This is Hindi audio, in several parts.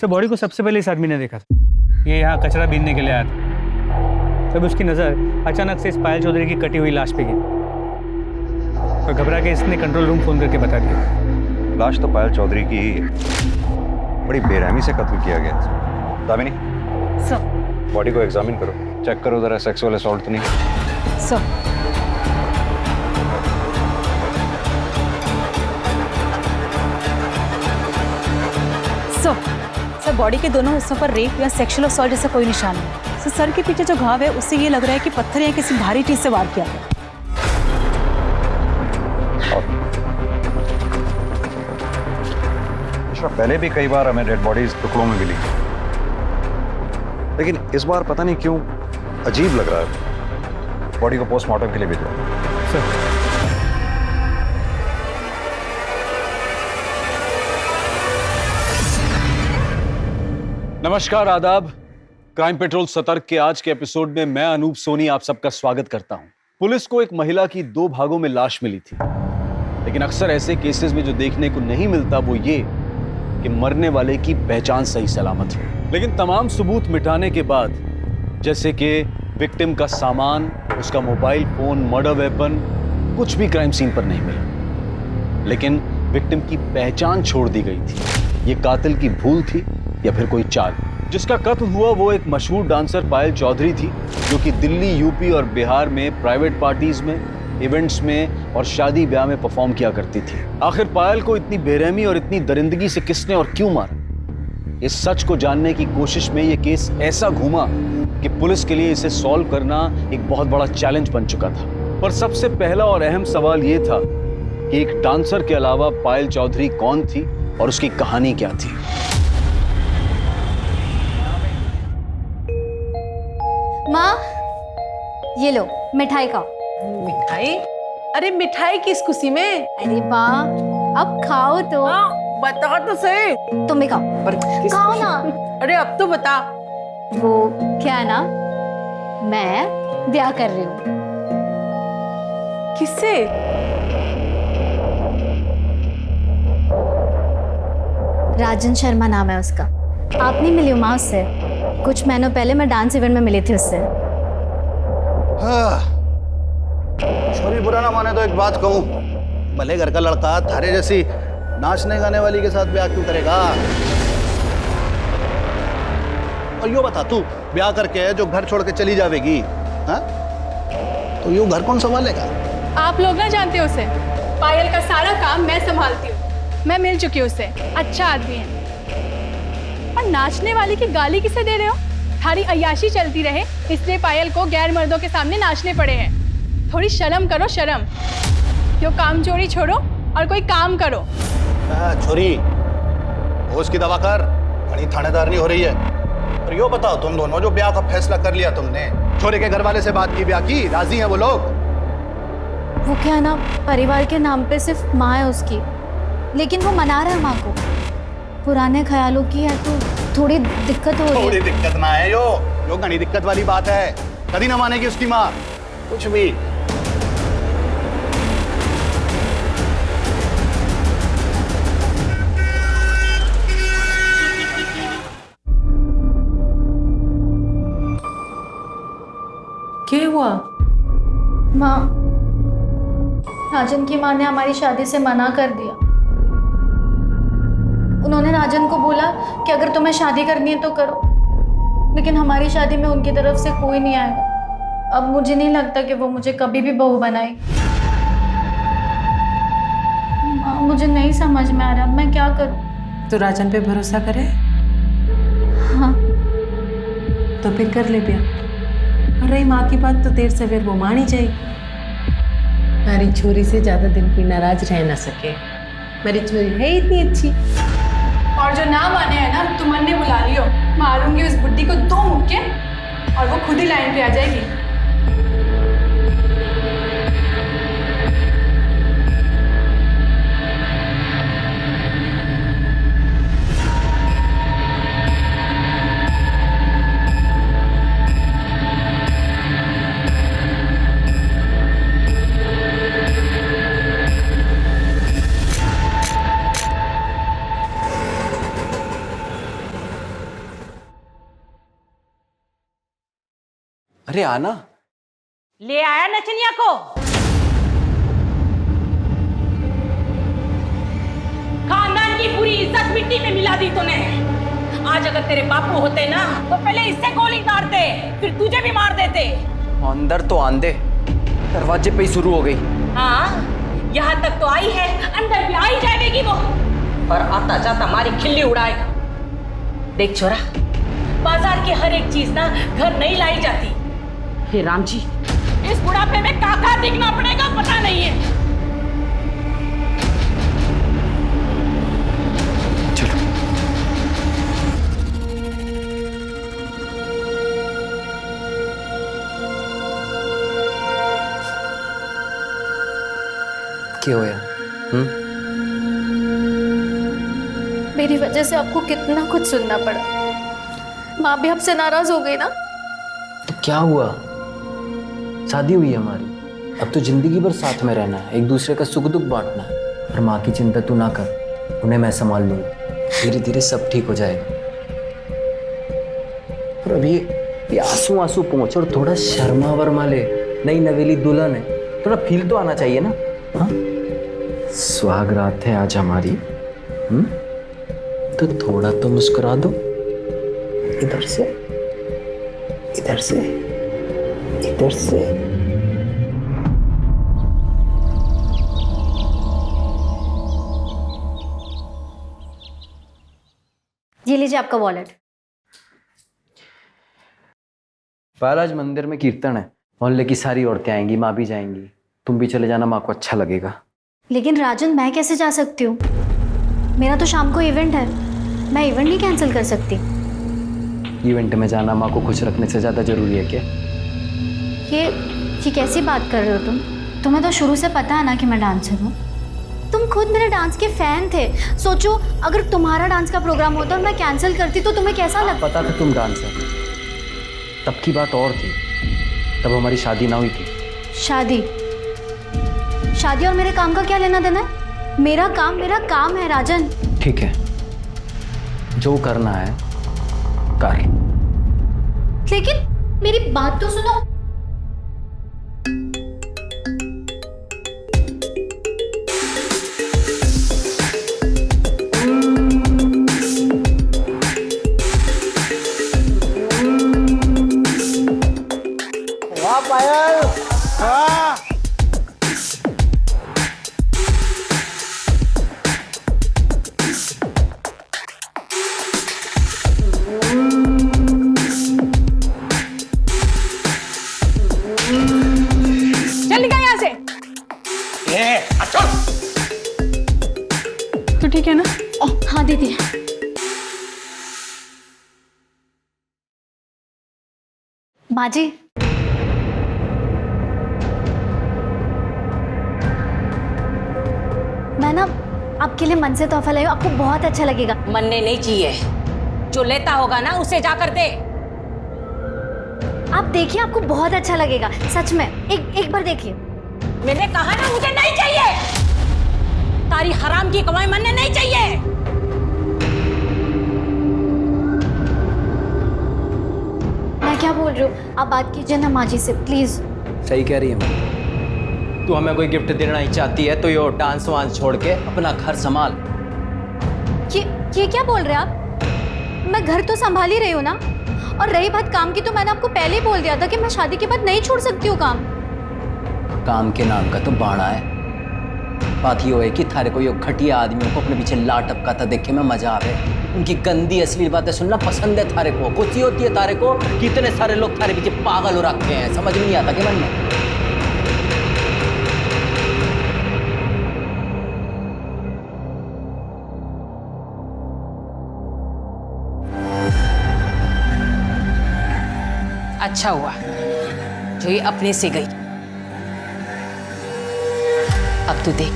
सर बॉडी को सबसे पहले इस आदमी ने देखा था। ये यहाँ कचरा बीनने के लिए आया था। तब उसकी नज़र अचानक से इस पायल चौधरी की कटी हुई लाश पे गिरी और घबरा के इसने कंट्रोल रूम फोन करके बता दिया। लाश तो पायल चौधरी की ही है। बड़ी बेरहमी से कत्ल किया गया। दामिनी, सर बॉडी को एग्जामिन करो, चेक करो जरा सेक्सुअल असॉल्ट तो नहीं। सर सर बॉडी के दोनों हिस्सों पर रेप या सेक्सुअल असॉल्ट जैसा कोई निशान नहीं। सर के पीछे जो घाव है उससे ये लग रहा है कि पत्थर या किसी भारी चीज से वार किया गया। पहले भी कई बार हमें डेड बॉडीज टुकड़ों में मिली, लेकिन इस बार पता नहीं क्यों अजीब लग रहा है। बॉडी को पोस्टमार्टम के लिए भेजो। सर नमस्कार, आदाब। क्राइम पेट्रोल सतर्क के आज के एपिसोड में मैं अनूप सोनी आप सबका स्वागत करता हूं। पुलिस को एक महिला की 2 भागों में लाश मिली थी, लेकिन अक्सर ऐसे केसेस में जो देखने को नहीं मिलता वो ये कि मरने वाले की पहचान सही सलामत हो। लेकिन तमाम सबूत मिटाने के बाद, जैसे कि विक्टिम का सामान, उसका मोबाइल फोन, मर्डर वेपन, कुछ भी क्राइम सीन पर नहीं मिला। लेकिन विक्टिम की पहचान छोड़ दी गई थी। ये कातिल की भूल थी या फिर कोई चाल। जिसका कत्ल हुआ वो एक मशहूर डांसर पायल चौधरी थी, जो कि दिल्ली, यूपी और बिहार में प्राइवेट पार्टीज में, इवेंट्स में और शादी ब्याह में परफॉर्म किया करती थी। आखिर पायल को इतनी बेरहमी और इतनी दरिंदगी से किसने और क्यों मारा? इस सच को जानने की कोशिश में ये केस ऐसा घूमा कि पुलिस के लिए इसे सॉल्व करना एक बहुत बड़ा चैलेंज बन चुका था। पर सबसे पहला और अहम सवाल ये था कि एक डांसर के अलावा पायल चौधरी कौन थी और उसकी कहानी क्या थी। माँ, ये लो मिठाई खाओ। मिठाई? अरे मिठाई किस खुशी में? अरे माँ, अब खाओ तो। बता तो सही। तुम भी खाओ। पर खाओ ना। अरे अब तो बता। वो क्या है ना, मैं ब्याह कर रही हूँ। किससे? राजन शर्मा नाम है उसका। आप नहीं मिली हो माँ उससे? कुछ महीनों पहले मैं डांस इवेंट में मिली थी उससे। छोरी बुरा ना माने तो एक बात कहूँ, भले घर का लड़का थारे जैसी नाचने गाने वाली के साथ ब्याह क्यों करेगा? और यो बता, तू ब्याह करके जो घर छोड़ के चली जावेगी, हाँ? तो यूं घर कौन संभालेगा? आप लोग ना जानते हो उसे। पायल का सारा काम मैं संभालती हूँ। मैं मिल चुकी हूँ उससे, अच्छा आदमी है। और नाचने वाली की गाली किसे दे रहे हो? थारी अय्याशी चलती रहे इसलिए पायल को गैर मर्दों के सामने नाचने पड़े हैं। थोड़ी शर्म करो, शर्म। क्यों काम चोरी छोड़ो और कोई काम करो। छोरी, होश की दवा कर, बड़ी थानेदार नहीं हो रही है। और यो बताओ, तुम दोनों जो ब्याह का फैसला कर लिया तुमने, छोरे के घर वाले से बात की, ब्याह की, राजी हैं वो लोग? वो क्या है ना, परिवार के नाम पे सिर्फ माँ है उसकी, लेकिन वो मना रहा है माँ को। पुराने ख्यालों की है तो थोड़ी दिक्कत हो रही है। थोड़ी दिक्कत ना है यो घनी दिक्कत वाली बात है। कभी ना मानेगी उसकी माँ कुछ भी। क्या हुआ? माँ, राजन की माँ ने हमारी शादी से मना कर दिया। उन्होंने राजन को बोला कि अगर तुम्हें शादी करनी है तो करो, लेकिन हमारी शादी में उनकी तरफ से कोई नहीं आएगा। अब मुझे नहीं लगता कि वो मुझे कभी भी बहू बनाएगी। माँ, मुझे नहीं समझ में आ रहा, मैं क्या करूँ? तो राजन पे भरोसा करे? हाँ। तो फिर कर ले ब्याह। और रही माँ की बात, तो देर सवेर वो मान ही जाएगी। हमारी छोरी से ज्यादा दिन कोई नाराज रह ना सके। मेरी छोरी है इतनी अच्छी। और जो ना माने है ना, तुमन ने बुला लियो। मारूंगी उस बुड्ढी को 2 मुक्के और वो खुद ही लाइन पे आ जाएगी। अरे आना। ले आया नचनिया को। खानदान की पूरी इज्जत मिट्टी में मिला दी तूने। आज अगर तेरे बापू होते ना तो पहले इससे गोली मारते, फिर तुझे भी मार देते। अंदर तो आंदे, दरवाजे पे ही शुरू हो गई। हाँ, यहाँ तक तो आई है, अंदर भी आई जाएगी वो। पर आता जाता हमारी खिल्ली उड़ाएगा। देख छोरा, बाजार की हर एक चीज ना घर नहीं लाई जाती। हे राम जी, इस बुढ़ापे में काका दिखना पड़ेगा पता नहीं है। चलो। क्या होया? मेरी वजह से आपको कितना कुछ सुनना पड़ा। माँ भी आपसे नाराज हो गई ना। तो क्या हुआ? शादी हुई हमारी, अब तो जिंदगी भर साथ में रहना है, एक दूसरे का सुख दुख बांटना है। और माँ की चिंता तू ना कर, उन्हें मैं संभाल लूंगा। धीरे धीरे सब ठीक हो जाएगा। और अभी ये आंसू आंसू पहुंच और थोड़ा शर्मा वर्मा ले। नई नवेली दुल्हन है, थोड़ा फील तो आना चाहिए ना। हाँ, सुहाग रात है आज हमारी। तो थोड़ा तो मुस्कुरा दो। इधर से, इधर से, इधर से। ये लीजिए आपका वॉलेट। पायल, आज मंदिर में कीर्तन है, मोहल्ले की सारी औरतें आएंगी, माँ भी जाएंगी। तुम भी चले जाना, माँ को अच्छा लगेगा। लेकिन राजन, मैं कैसे जा सकती हूँ? मेरा तो शाम को इवेंट है, मैं इवेंट नहीं कैंसिल कर सकती। इवेंट में जाना माँ को खुश रखने से ज़्यादा जरूरी है क्या? ये कैसी बात कर रहे हो तुम? तुम्हें तो शुरू से पता है ना कि मैं डांसर हूँ। तुम खुद मेरे डांस के फैन थे। सोचो, अगर तुम्हारा डांस का प्रोग्राम होता और मैं कैंसिल करती तो तुम्हें कैसा लगता? पता था तुम डांसर, तब की बात और थी, तब हमारी शादी ना हुई थी। शादी और मेरे काम का क्या लेना देना है? मेरा काम है राजन। ठीक है, जो करना है कर। लेकिन मेरी बात तो सुनो। वाह पायल, वाह। चल निकल यहाँ से। तो ठीक है ना? हाँ दीदी। माँ जी, मैं ना आपके लिए मन से तोहफा लाई हूँ, आपको बहुत अच्छा लगेगा। मनने नहीं चाहिए, जो लेता होगा ना उसे जाकर दे। आप देखिए, आपको बहुत अच्छा लगेगा, सच में। एक बार देखिए। मैंने कहा ना मुझे नहीं चाहिए। तारी हराम की कमाई मनने नहीं चाहिए। मैं क्या बोल रही हूँ, आप बात कीजिए ना माँ जी से, प्लीज। सही कह रही है माँ। तू हमें कोई गिफ्ट देना ही चाहती है तो ये डांस वांस छोड़ के अपना घर संभाल। ये क्या बोल रहे हैं आप? मैं घर तो संभाल ही रही हूँ ना। और रही बात काम की, तो मैंने आपको पहले ही बोल दिया था कि मैं शादी के बाद नहीं छोड़ सकती हूँ काम। काम के नाम का तो बाड़ा है। बात ये है कि थारे को ये घटिया आदमियों को अपने पीछे लाट टपकाता देखे में मजा आवे। उनकी गंदी असली बातें सुनना पसंद है थारे को। खुशी होती है थारे को कि इतने सारे लोग थारे पीछे पागल हो रखे हैं। समझ में नहीं आता कि मन में? अच्छा हुआ जो ये अपने से गई। अब तू देख,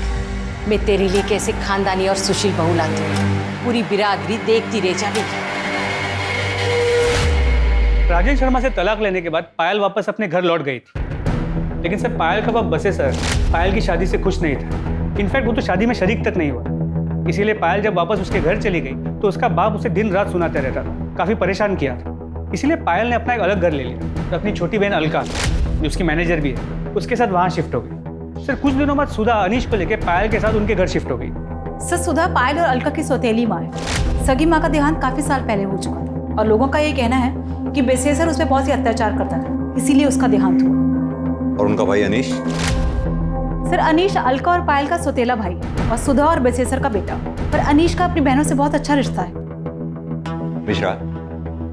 मैं तेरे लिए कैसे खानदानी और सुशील बहू लाती हूँ। पूरी बिरादरी देखती रह जाएगी। राजेश शर्मा से तलाक लेने के बाद पायल वापस अपने घर लौट गई थी, लेकिन सर पायल का बाप बसे सर पायल की शादी से खुश नहीं था। इनफैक्ट वो तो शादी में शरीक तक नहीं हुआ। इसीलिए पायल जब वापस उसके घर चली गई तो उसका बाप उसे दिन रात सुनाते रहता था, काफी परेशान किया था। इसलिए पायल ने अपना एक अलग घर ले लिया। तो अपनी छोटी बहन अलका, जो उसकी मैनेजर भी है, उसके साथ वहाँ शिफ्ट हो गई। सर कुछ दिनों बाद सुधा अनीश को लेकर पायल के साथ उनके घर शिफ्ट हो गई। सर सुधा पायल और अलका की सौतेली माँ है। सगी माँ का देहांत काफी साल पहले हो चुका था और लोगों का ये कहना है कि बेसेसर उस पर बहुत ही अत्याचार करता था, इसीलिए उसका देहांत हुआ। और उनका भाई अनीश? सर अनीश अलका और पायल का सौतेला भाई और सुधा और बेसेसर का बेटा। पर अनीश का अपनी बहनों से बहुत अच्छा रिश्ता है। मिश्रा,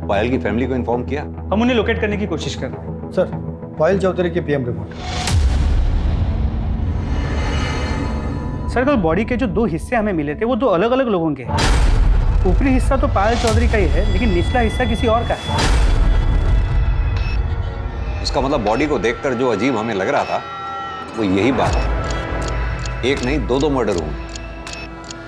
पायल की फैमिली को इन्फॉर्म किया? हम उन्हें लोकेट करने की कोशिश कर रहे हैं। सर पायल चौधरी की पीएम रिपोर्ट। सर कल बॉडी के जो 2 हिस्से हमें मिले थे वो 2 अलग अलग लोगों के हैं। ऊपरी हिस्सा तो पायल चौधरी का ही है, लेकिन निचला हिस्सा किसी और का है। इसका मतलब बॉडी को देखकर जो अजीब हमें लग रहा था वो यही बात है। एक नहीं 2 मर्डर हुए।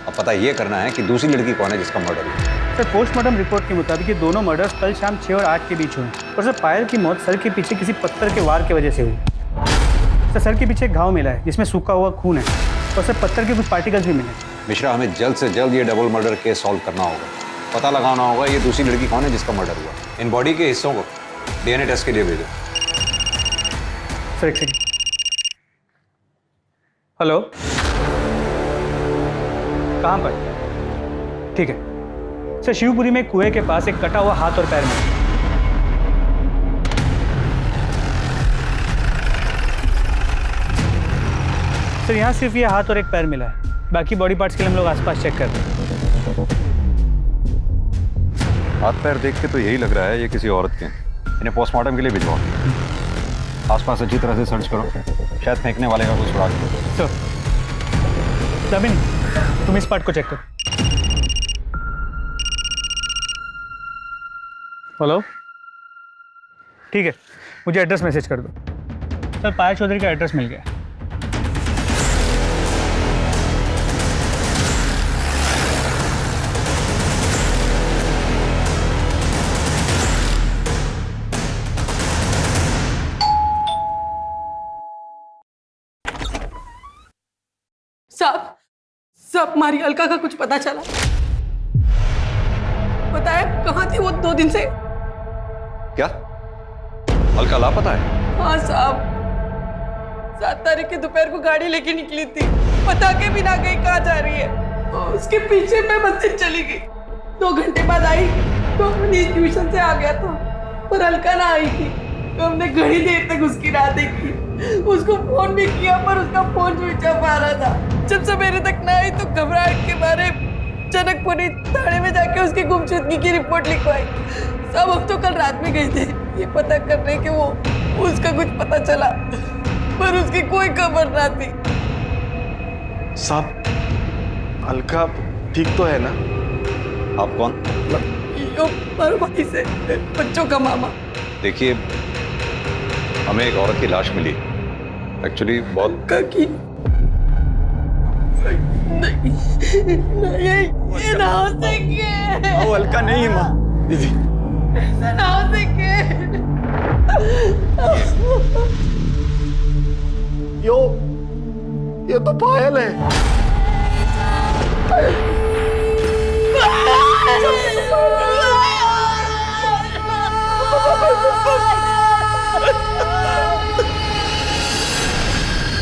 अब पता ये करना है कि दूसरी लड़की कौन है जिसका मर्डर हुआ। सर पोस्टमार्टम रिपोर्ट के मुताबिक ये दोनों मर्डर्स कल शाम 6 और 8 के बीच हुए। और सर पायल की मौत सर के पीछे किसी पत्थर के वार की वजह से हुई। सर के पीछे एक घाव मिला है जिसमें सूखा हुआ खून है और सर पत्थर के कुछ पार्टिकल्स भी मिले। मिश्रा, हमें जल्द से जल्द ये डबल मर्डर केस सॉल्व करना होगा। पता लगाना होगा ये दूसरी लड़की कौन है जिसका मर्डर हुआ। इन बॉडी के हिस्सों को डीएनए टेस्ट के लिए भेजो। सर एक सेकंड। हेलो, कहाँ पर? ठीक है सर, शिवपुरी में कुएं के पास एक कटा हुआ हाथ और पैर मिला। सर यहाँ सिर्फ ये हाथ और एक पैर मिला है, बाकी बॉडी पार्ट्स के लिए हम लोग आसपास चेक कर रहे हैं। हाथ पैर देख के तो यही लग रहा है ये किसी औरत के। इन्हें पोस्टमार्टम के लिए भिजवाओ। आसपास अच्छी तरह से सर्च करो, शायद फेंकने वाले का कुछ सुराग हो। सर जमीन, तुम इस पार्ट को चेक करो। हेलो, ठीक है, मुझे एड्रेस मैसेज कर दो। सर पायल चौधरी का एड्रेस मिल गया। सब हमारी अलका का कुछ पता चला? बताया कहाँ थी वो 2 दिन से? क्या अलका लापता है? हाँ साहब, 7 तारीख की दोपहर को गाड़ी लेके निकली थी, बता के भी ना गई कहाँ जा रही है। और उसके पीछे मैं मंदिर चली गई। 2 घंटे बाद आई तो अनीश ट्यूशन से आ गया था, पर अलका ना आई थी। तो हमने घड़ी देर तक उसकी राह देखी, उसको फोन भी किया पर उसका फोन स्विच ऑफ आ रहा था। जब सवेरे तक ना आई तो घबराहट के मारे जनकपुरी थाने में जाके उसकी गुमशुदगी की रिपोर्ट लिखवाई। सब हम तो कल रात में गए थे ये पता करने कि वो उसका कुछ पता चला, पर उसकी कोई खबर ना थी। साहब अलका ठीक तो है ना? आप कौन? मारो भाई से, बच्चों का मामा। देखिए, हमें एक औरत की लाश मिली, एक्चुअली बहुत की नहीं, ये ना हो सके। वो अलका नहीं माँ, दीदी ना हो सके। ये तो पायल है।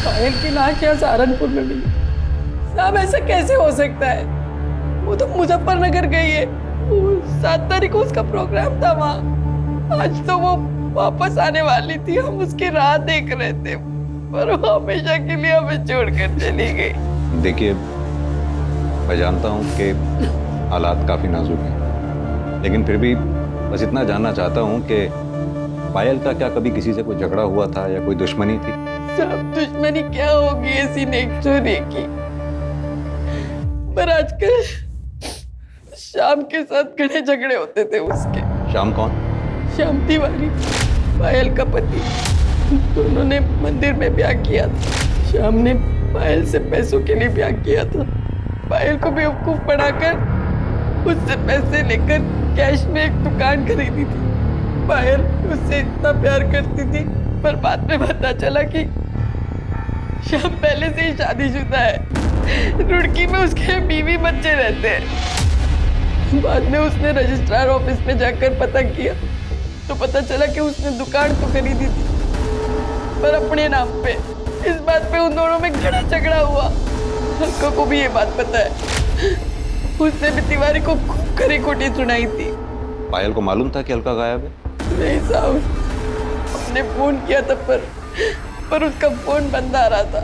पायल की लाश यहाँ सहारनपुर में मिली। साहब ऐसा कैसे हो सकता है? वो तो मुजफ्फरनगर गई है, 7 तारीख को उसका प्रोग्राम था वहाँ। आज तो वो वापस आने वाली थी, हम उसकी राह देख रहे थे, पर वो हमेशा के लिए हमें छोड़कर चली गई। देखिए, मैं जानता हूँ कि हालात काफी नाजुक हैं, लेकिन फिर भी बस इतना जानना चाहता हूँ कि पायल का क्या कभी किसी से कोई झगड़ा हुआ था या कोई दुश्मनी थी? सब दुश्मनी क्या होगी ऐसी नेक्चुरी की, पर आजकल शाम के साथ घने झगड़े होते थे उसके। शाम कौन? श्याम तिवारी, पायल का पति। दोनों ने मंदिर में ब्याह किया था। श्याम ने पायल से पैसों के लिए ब्याह किया था। पायल को बेवकूफ बनाकर उससे पैसे लेकर कैश में एक दुकान खरीदी थी। पायल उससे इतना प्यार करती थी, पर बाद में पता चला कि श्याम पहले से ही शादीशुदा है। रुड़की में उसके बीवी बच्चे रहते हैं। बाद में उसने रजिस्ट्रार ऑफिस में जाकर पता किया तो पता चला कि उसने दुकान तो खरीदी थी पर अपने नाम पे। इस बात पे उन दोनों में घड़ा झगड़ा हुआ। अलका को भी ये बात पता है। उसने भी तिवारी को खूब खरी खोटी सुनाई थी। पायल को मालूम था कि अलका गायब है? नहीं साहब, हमने फोन किया था पर उसका फोन बंद आ रहा था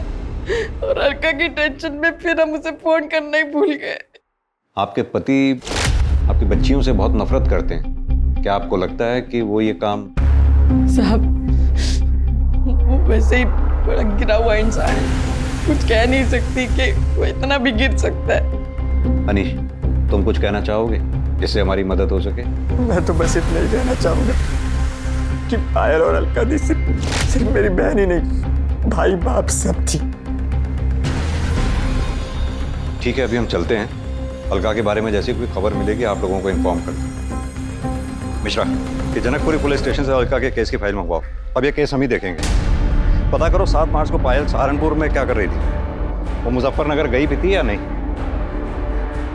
और अलका की टेंशन में फिर हम उसे फोन करना ही भूल गए। आपके पति आपकी बच्चियों से बहुत नफरत करते हैं। क्या आपको लगता है कि वो ये काम? साहब, वो वैसे ही बड़ा गिरा हुआ इंसान है। कुछ कह नहीं सकती कि वो इतना भी गिर सकता है। अनीश, तुम कुछ कहना चाहोगे जिससे हमारी मदद हो सके? मैं तो बस इतना ही कहना चाहूंगा कि पायल और अलका दी सिर्फ मेरी बहन ही नहीं, भाई बाप सब थी। ठीक है, अभी हम चलते हैं। अलका के बारे में जैसी कोई खबर मिलेगी आप लोगों को इन्फॉर्म कर दें। मिश्रा, ये जनकपुरी पुलिस स्टेशन से अलका के केस की फाइल मंगवाओ। अब ये केस हम ही देखेंगे। पता करो 7 मार्च को पायल सहारनपुर में क्या कर रही थी। वो मुजफ्फरनगर गई भी थी या नहीं?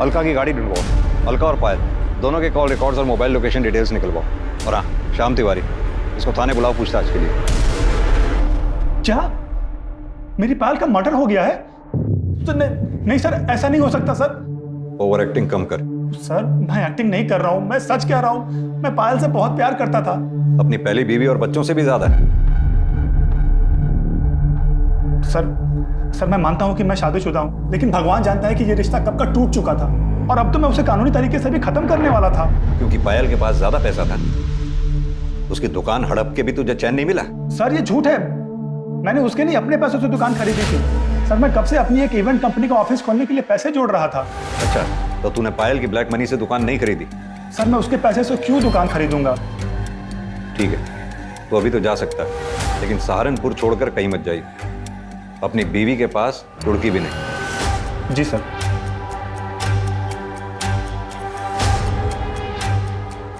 अलका की गाड़ी ढूंढवाओ। अलका और पायल दोनों के कॉल रिकॉर्ड्स और मोबाइल लोकेशन डिटेल्स निकलवाओ। और हाँ, श्याम तिवारी, इसको थाने बुलाओ पूछताछ के लिए। क्या मेरी पायल का मर्डर हो गया है? तो नहीं सर, ऐसा नहीं हो सकता सर। ओवर एक्टिंग कम कर। सर, मैं एक्टिंग नहीं कर रहा हूँ, मैं सच कह रहा हूँ। मैं पायल से बहुत प्यार करता था। अपनी पहली बीवी और बच्चों से भी ज्यादा। सर मैं मानता हूँ कि मैं शादीशुदा हूँ, लेकिन भगवान जानता है कि ये रिश्ता कब का टूट चुका था और अब तो मैं उसे कानूनी तरीके से भी खत्म करने वाला था। क्योंकि पायल के पास ज्यादा पैसा था। उसकी दुकान हड़प के भी तुझे चैन नहीं मिला। सर, ये झूठ है। मैंने उसके लिए अपने पैसों से दुकान खरीदी थी। सर, मैं कब से अपनी एक इवेंट कंपनी का ऑफिस खोलने के लिए पैसे जोड़ रहा था। अच्छा, तो तूने पायल की ब्लैक मनी से दुकान नहीं खरीदी? सर, मैं उसके पैसे से क्यों दुकान खरीदूंगा? ठीक है, तो अभी तो जा सकता है, लेकिन सहारनपुर छोड़कर कहीं मत जाइए। अपनी बीवी के पास रुड़की भी नहीं। जी सर।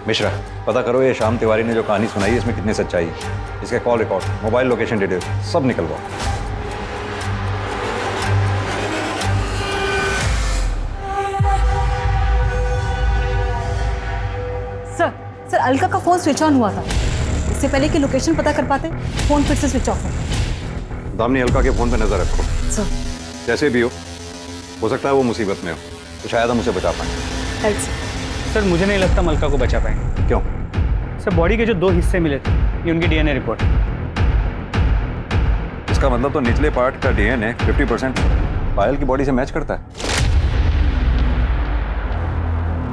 मिश्रा, पता करो ये श्याम तिवारी ने जो कहानी सुनाई है इसमें कितनी सच्चाई है। इसके call record, mobile location details सब निकलवाओ। सर, अलका का फोन स्विच ऑन हुआ था। इससे पहले कि लोकेशन पता कर पाते, फोन फिर से स्विच ऑफ है। दामिनी, अलका के फोन पे नजर रखो। सर, जैसे भी हो सकता है वो मुसीबत में हो, तो शायद हम उसे बचा पाएं। सर, मुझे नहीं लगता हम अलका को बचा पाएंगे। क्यों? सर, बॉडी के जो 2 हिस्से मिले थे, ये उनकी डीएनए रिपोर्ट। इसका मतलब तो निचले पार्ट का डीएनए 50% पायल की बॉडी से मैच करता है।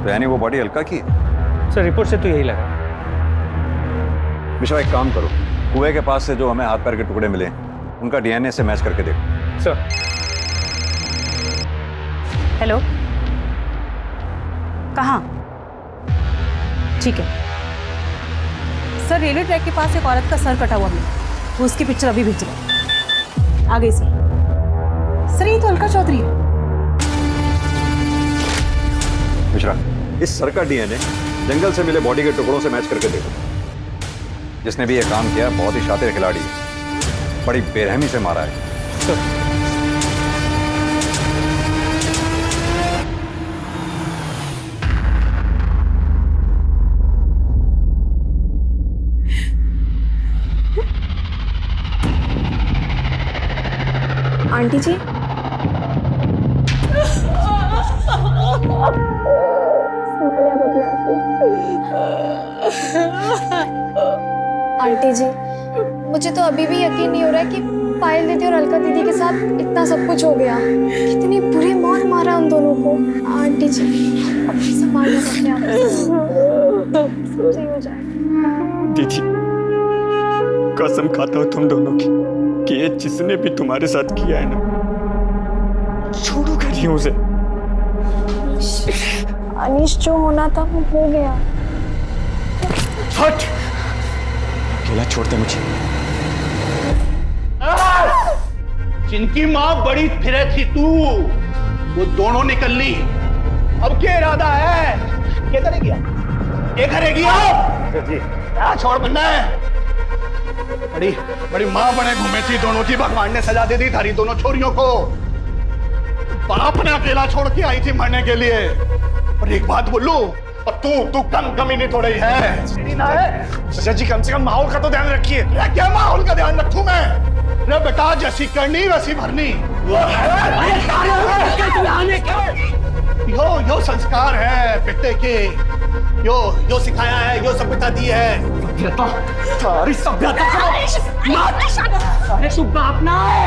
तो यानी वो बॉडी अलका की है? सर, रिपोर्ट से तो यही लगा। मिश्रा, एक काम करो, कुएं के पास से जो हमें हाथ पैर के टुकड़े मिले उनका डीएनए से मैच करके देखो। सर। हेलो, कहाँ? ठीक है सर, रेलवे ट्रैक के पास एक औरत का सर कटा हुआ मिला। वो उसकी पिक्चर अभी भेज रहा है। आ गई सर। ये तो अलका चौधरी है। मिश्रा, इस सर का डीएनए जंगल से मिले बॉडी के टुकड़ों से मैच करके देखो। जिसने भी ये काम किया बहुत ही शातिर खिलाड़ी है, बड़ी बेरहमी से मारा है। आंटी जी, आंटी जी, मुझे तो अभी भी यकीन नहीं हो रहा है कि पायल दीदी और अलका दीदी के साथ इतना सब कुछ हो गया। कितनी बुरी मौत मारा उन दोनों को। आंटी जी, अपनी संभालना अपने आप, सही हो जाएगा। दीदी, कसम खाता हूँ तुम दोनों की कि ये जिसने भी तुम्हारे साथ किया है ना, छोड़ोगे नहीं उसे। अनीश, जो होना था वो हो गया। हट, अकेला छोड़ दे मुझे। जिनकी माँ बड़ी फिरे थी तू, वो दोनों निकल ली। अब क्या इरादा है? क्या करेगी? क्या करेगी आप? जी, क्या छोड़ बनना है? बड़ी बड़ी माँ बने घूमे थी दोनों की, भगवान ने सजा दे दी थारी दोनों छोरियों को। बाप ने अकेला छोड़ के आई थी मरने के लिए। और एक बात बोलूं, और तू कमी नहीं थोड़ी है। सीढ़ी ना है सजा जी, कम से कम माहौल का तो ध्यान रखिए। क्या माहौल का ध्यान रखूं मैं? रे बेटा, जैसी करनी वैसी भरनी। यो संस्कार है बेटे के, यो सिखाया है, यो सभ्यता दी है। सारी सभ्यता अरे तू बाप ना है,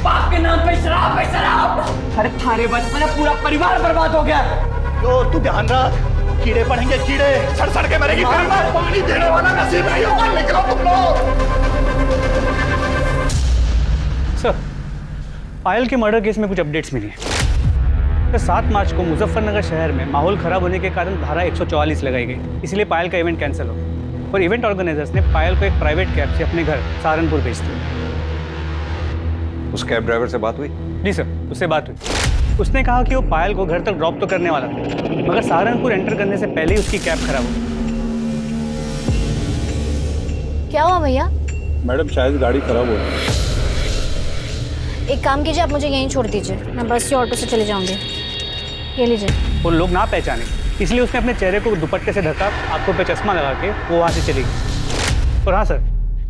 बाप के नाम पे शराब है शराब। अरे थारे बचपन में पूरा परिवार बर्बाद हो गया। यो तू ध्यान रख, कीड़े पड़ेंगे कीड़े, सड़ के मरेगी। पानी देने वाला नसीब नहीं होगा। निकलो तुम लोग। सर, पायल के मर्डर केस में कुछ अपडेट्स मिली हैं। 7 मार्च को मुजफ्फरनगर शहर में माहौल खराब होने के कारण धारा 144 लगाई गई, इसलिए पायल का इवेंट कैंसिल हो गया और इवेंट ऑर्गेनाइजर्स ने पायल को एक प्राइवेट कैब से अपने घर सहारनपुर भेज दिया। उस कैब ड्राइवर से बात हुई? जी सर, उससे बात हुई। उसने कहा कि वो पायल को घर तक ड्रॉप तो करने वाला था, मगर सहारनपुर एंटर करने से पहले ही उसकी कैब खराब हो गई। क्या हुआ भैया? मैडम शायद गाड़ी खराब हो गई। एक काम कीजिए, आप मुझे यहीं छोड़ दीजिए, मैं बस या ऑटो से चले जाऊंगी। ये लीजिए। वो लोग ना पहचाने, इसलिए उसने अपने चेहरे को दुपट्टे से ढका, आंखों पे चश्मा लगा के वो वहाँ से चली गई। और हाँ सर,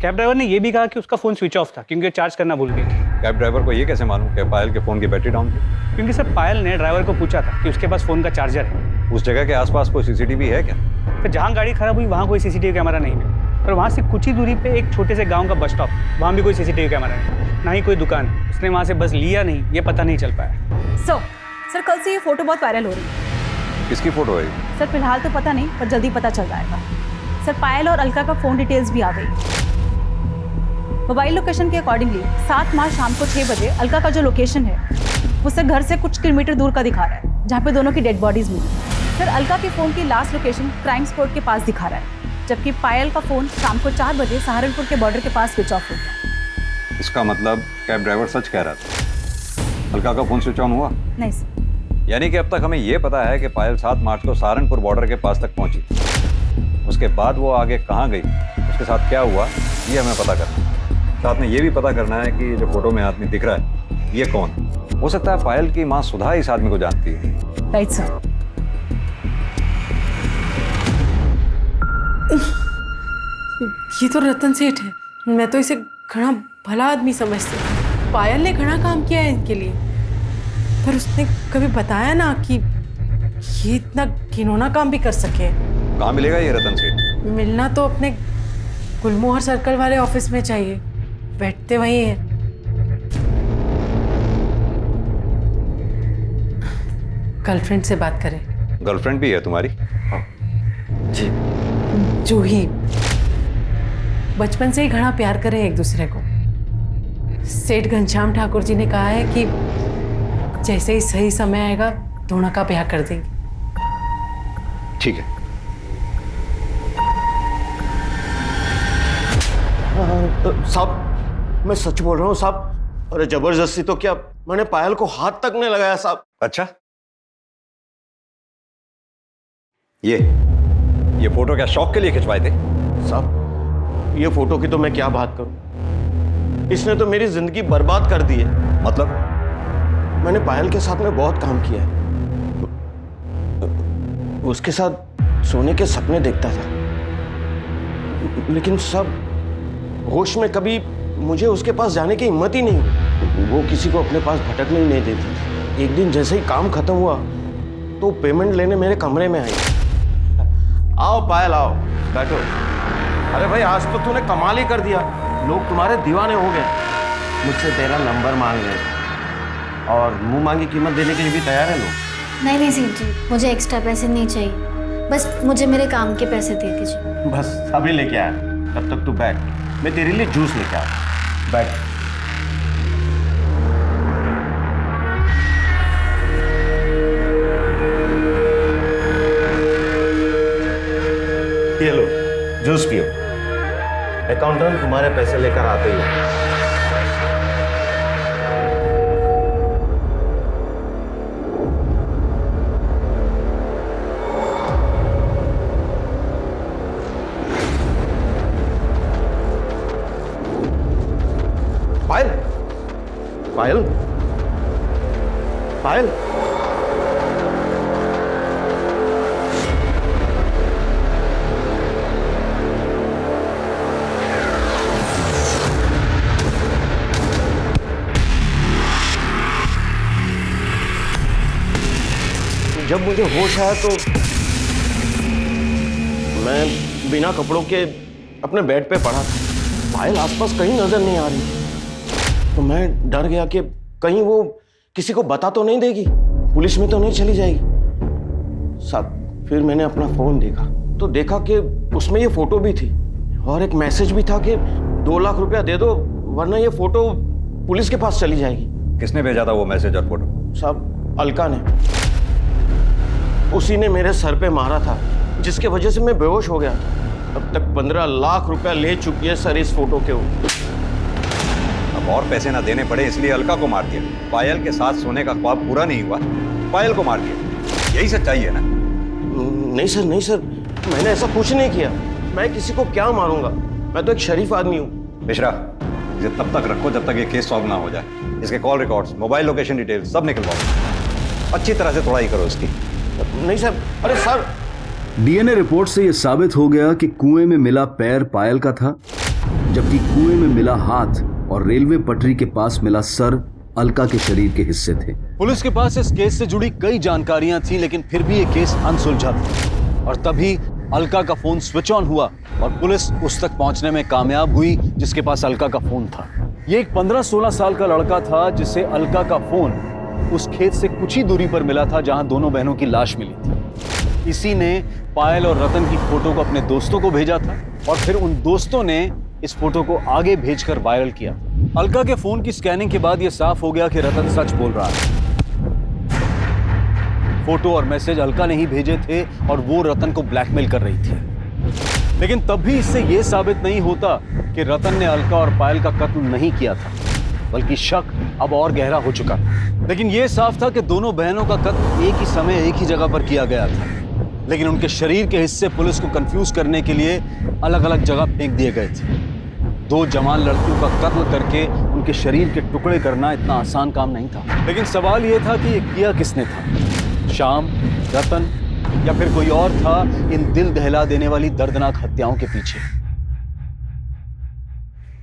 कैब ड्राइवर ने ये भी कहा कि उसका फ़ोन स्विच ऑफ था क्योंकि चार्ज करना भूल गई। कैब ड्राइवर को ये कैसे मालूम कि पायल के फ़ोन की बैटरी डाउन थी? क्योंकि सर पायल ने ड्राइवर को पूछा था कि उसके पास फ़ोन का चार्जर है। उस जगह के आसपास कोई सीसीटीवी है क्या? तो जहाँ गाड़ी खराब हुई वहाँ कोई सीसीटीवी कैमरा नहीं है, और वहाँ से कुछ ही दूरी पे एक छोटे से गांव का बस स्टॉप, वहाँ भी कोई सीसीटीवी कैमरा नहीं, ना ही कोई दुकान। उसने वहाँ से बस लिया नहीं, ये पता नहीं चल पाया। सर कल से ये फोटो बहुत वायरल हो रही है। किसकी फोटो है? सर फिलहाल तो पता नहीं, पर जल्दी पता चल जाएगा। सर पायल और अलका का फ़ोन डिटेल्स भी आ गई। मोबाइल लोकेशन के अकॉर्डिंगली 7 मार्च शाम को 6 बजे अलका का जो लोकेशन है वो सर घर से कुछ किलोमीटर दूर का दिखा रहा है, जहाँ पे दोनों की डेड बॉडीज मिली। सर अलका के फ़ोन की लास्ट लोकेशन क्राइम स्पॉट के पास दिखा रहा है, जबकि पायल का फ़ोन शाम को 4 बजे सहारनपुर के बॉर्डर के पास स्विच ऑफ हो गया। इसका मतलब कैब ड्राइवर सच कह रहा था, अलका का फ़ोन स्विच ऑन हुआ? नहीं सर। यानी कि अब तक हमें ये पता है कि पायल 7 मार्च को सहारनपुर बॉर्डर के पास तक पहुंची। उसके बाद वो आगे कहाँ गई, उसके साथ क्या हुआ, ये हमें पता करना है। साथ में ये भी पता करना है कि जो फोटो में आदमी दिख रहा है ये कौन? हो सकता है पायल की माँ सुधा इस आदमी को जानती है। Right sir. ये तो रतन सेठ है, मैं तो इसे घना भला आदमी समझती हूँ। पायल ने घना काम किया है इनके लिए, पर उसने कभी बताया ना कि ये इतना घिनौना काम भी कर सके। कहाँ मिलेगा ये रतन सेठ? मिलना तो अपने गुलमोहर सर्कल वाले ऑफिस में चाहिए, बैठते वहीं हैं। गर्लफ्रेंड से बात करें। गर्लफ्रेंड भी है तुम्हारी? जी। जूही, बचपन से ही घना प्यार करें एक दूसरे को। सेठ घनश्याम ठाकुर जी ने कहा है कि जैसे ही सही समय आएगा दोनों का ब्याह कर देंगे। ठीक है। साहब मैं सच बोल रहा हूँ साहब। अरे जबरदस्ती तो क्या, मैंने पायल को हाथ तक नहीं लगाया साहब। अच्छा, ये फोटो क्या शौक के लिए खिंचवाए थे? साहब ये फोटो की तो मैं क्या बात करूं, इसने तो मेरी जिंदगी बर्बाद कर दी है। मतलब? मैंने पायल के साथ में बहुत काम किया है, उसके साथ सोने के सपने देखता था, लेकिन सब होश में कभी मुझे उसके पास जाने की हिम्मत ही नहीं हुई। वो किसी को अपने पास भटकने ही नहीं देती। एक दिन जैसे ही काम खत्म हुआ तो पेमेंट लेने मेरे कमरे में आई। आओ पायल आओ, बैठो। अरे भाई आज तो तूने कमाल ही कर दिया, लोग तुम्हारे दीवाने हो गए। मुझसे तेरा नंबर मांग रहे और मुंह मांगी कीमत देने के लिए भी तैयार है लोग। नहीं सेठ जी, मुझे एक्स्ट्रा पैसे नहीं चाहिए, बस मुझे मेरे काम के पैसे दे दीजिए। बस अभी लेके आया, तब तक तू बैठ, मैं तेरे लिए जूस लेके आया। बैठ। ये लो जूस पियो, अकाउंटेंट तुम्हारे पैसे लेकर आते ही है। पायल, पायल, पायल, मुझे होश आया तो मैं बिना कपड़ों के अपने बेड पे पड़ा था। पायल आसपास कहीं नजर नहीं आ रही, तो मैं डर गया कि कहीं वो किसी को बता तो नहीं देगी, पुलिस में तो नहीं चली जाएगी। साहब फिर मैंने अपना फोन देखा तो देखा कि उसमें ये फोटो भी थी और एक मैसेज भी था कि 2 लाख रुपया दे दो वरना ये फोटो पुलिस के पास चली जाएगी। किसने भेजा था वो मैसेज और फोटो? साहब अलका ने, उसी ने मेरे सर पे मारा था जिसके वजह से मैं बेहोश हो गया। अब तक 15 लाख रुपया ले चुकी है सर इस फोटो के ऊपर। अब और पैसे ना देने पड़े इसलिए अलका को मार दिया। पायल के साथ सोने का ख्वाब पूरा नहीं हुआ, पायल को मार दिया। यही सच्चाई है ना? नहीं सर, नहीं सर, मैंने ऐसा कुछ नहीं किया। मैं किसी को क्या मारूंगा, मैं तो एक शरीफ आदमी हूँ। मिश्रा, इसे तब तक रखो जब तक ये केस सॉल्व ना हो जाए। इसके call records, mobile location detail सब निकलवाओ। अच्छी तरह से तोड़ाई करो इसकी। नहीं सर, अरे सर। डीएनए रिपोर्ट से यह साबित हो गया कि कुएं में मिला पैर पायल का था, जबकि कुएं में मिला हाथ और रेलवे पटरी के पास मिला सर अलका के शरीर के हिस्से थे। पुलिस के पास इस केस से जुड़ी कई जानकारियां थी, लेकिन फिर भी ये केस अनसुलझा था। और तभी अलका का फोन स्विच ऑन हुआ और पुलिस उस तक पहुंचने में कामयाब हुई जिसके पास अलका का फोन था। ये एक 15-16 साल का लड़का था जिसे अलका का फोन उस खेत से कुछ ही दूरी पर मिला था जहां दोनों बहनों की लाश मिली थी। इसी ने पायल और रतन की फोटो को अपने दोस्तों को भेजा था और फिर उन दोस्तों ने इस फोटो को आगे भेजकर वायरल किया। अलका के फोन की स्कैनिंग के बाद यह साफ हो गया कि रतन सच बोल रहा है। फोटो और मैसेज अलका ने ही भेजे थे और वो रतन को ब्लैकमेल कर रही थी। लेकिन तब भी इससे यह साबित नहीं होता कि रतन ने अलका और पायल का कत्ल नहीं किया था, बल्कि शक अब और गहरा हो चुका। लेकिन यह साफ था कि दोनों बहनों का कत्ल एक ही समय एक ही जगह पर किया गया था, लेकिन उनके शरीर के हिस्से पुलिस को कंफ्यूज करने के लिए अलग अलग जगह फेंक दिए गए थे। 2 जवान लड़कियों का कत्ल करके उनके शरीर के टुकड़े करना इतना आसान काम नहीं था। लेकिन सवाल यह था कि ये किया किसने था? श्याम, रतन या फिर कोई और था इन दिल दहला देने वाली दर्दनाक हत्याओं के पीछे?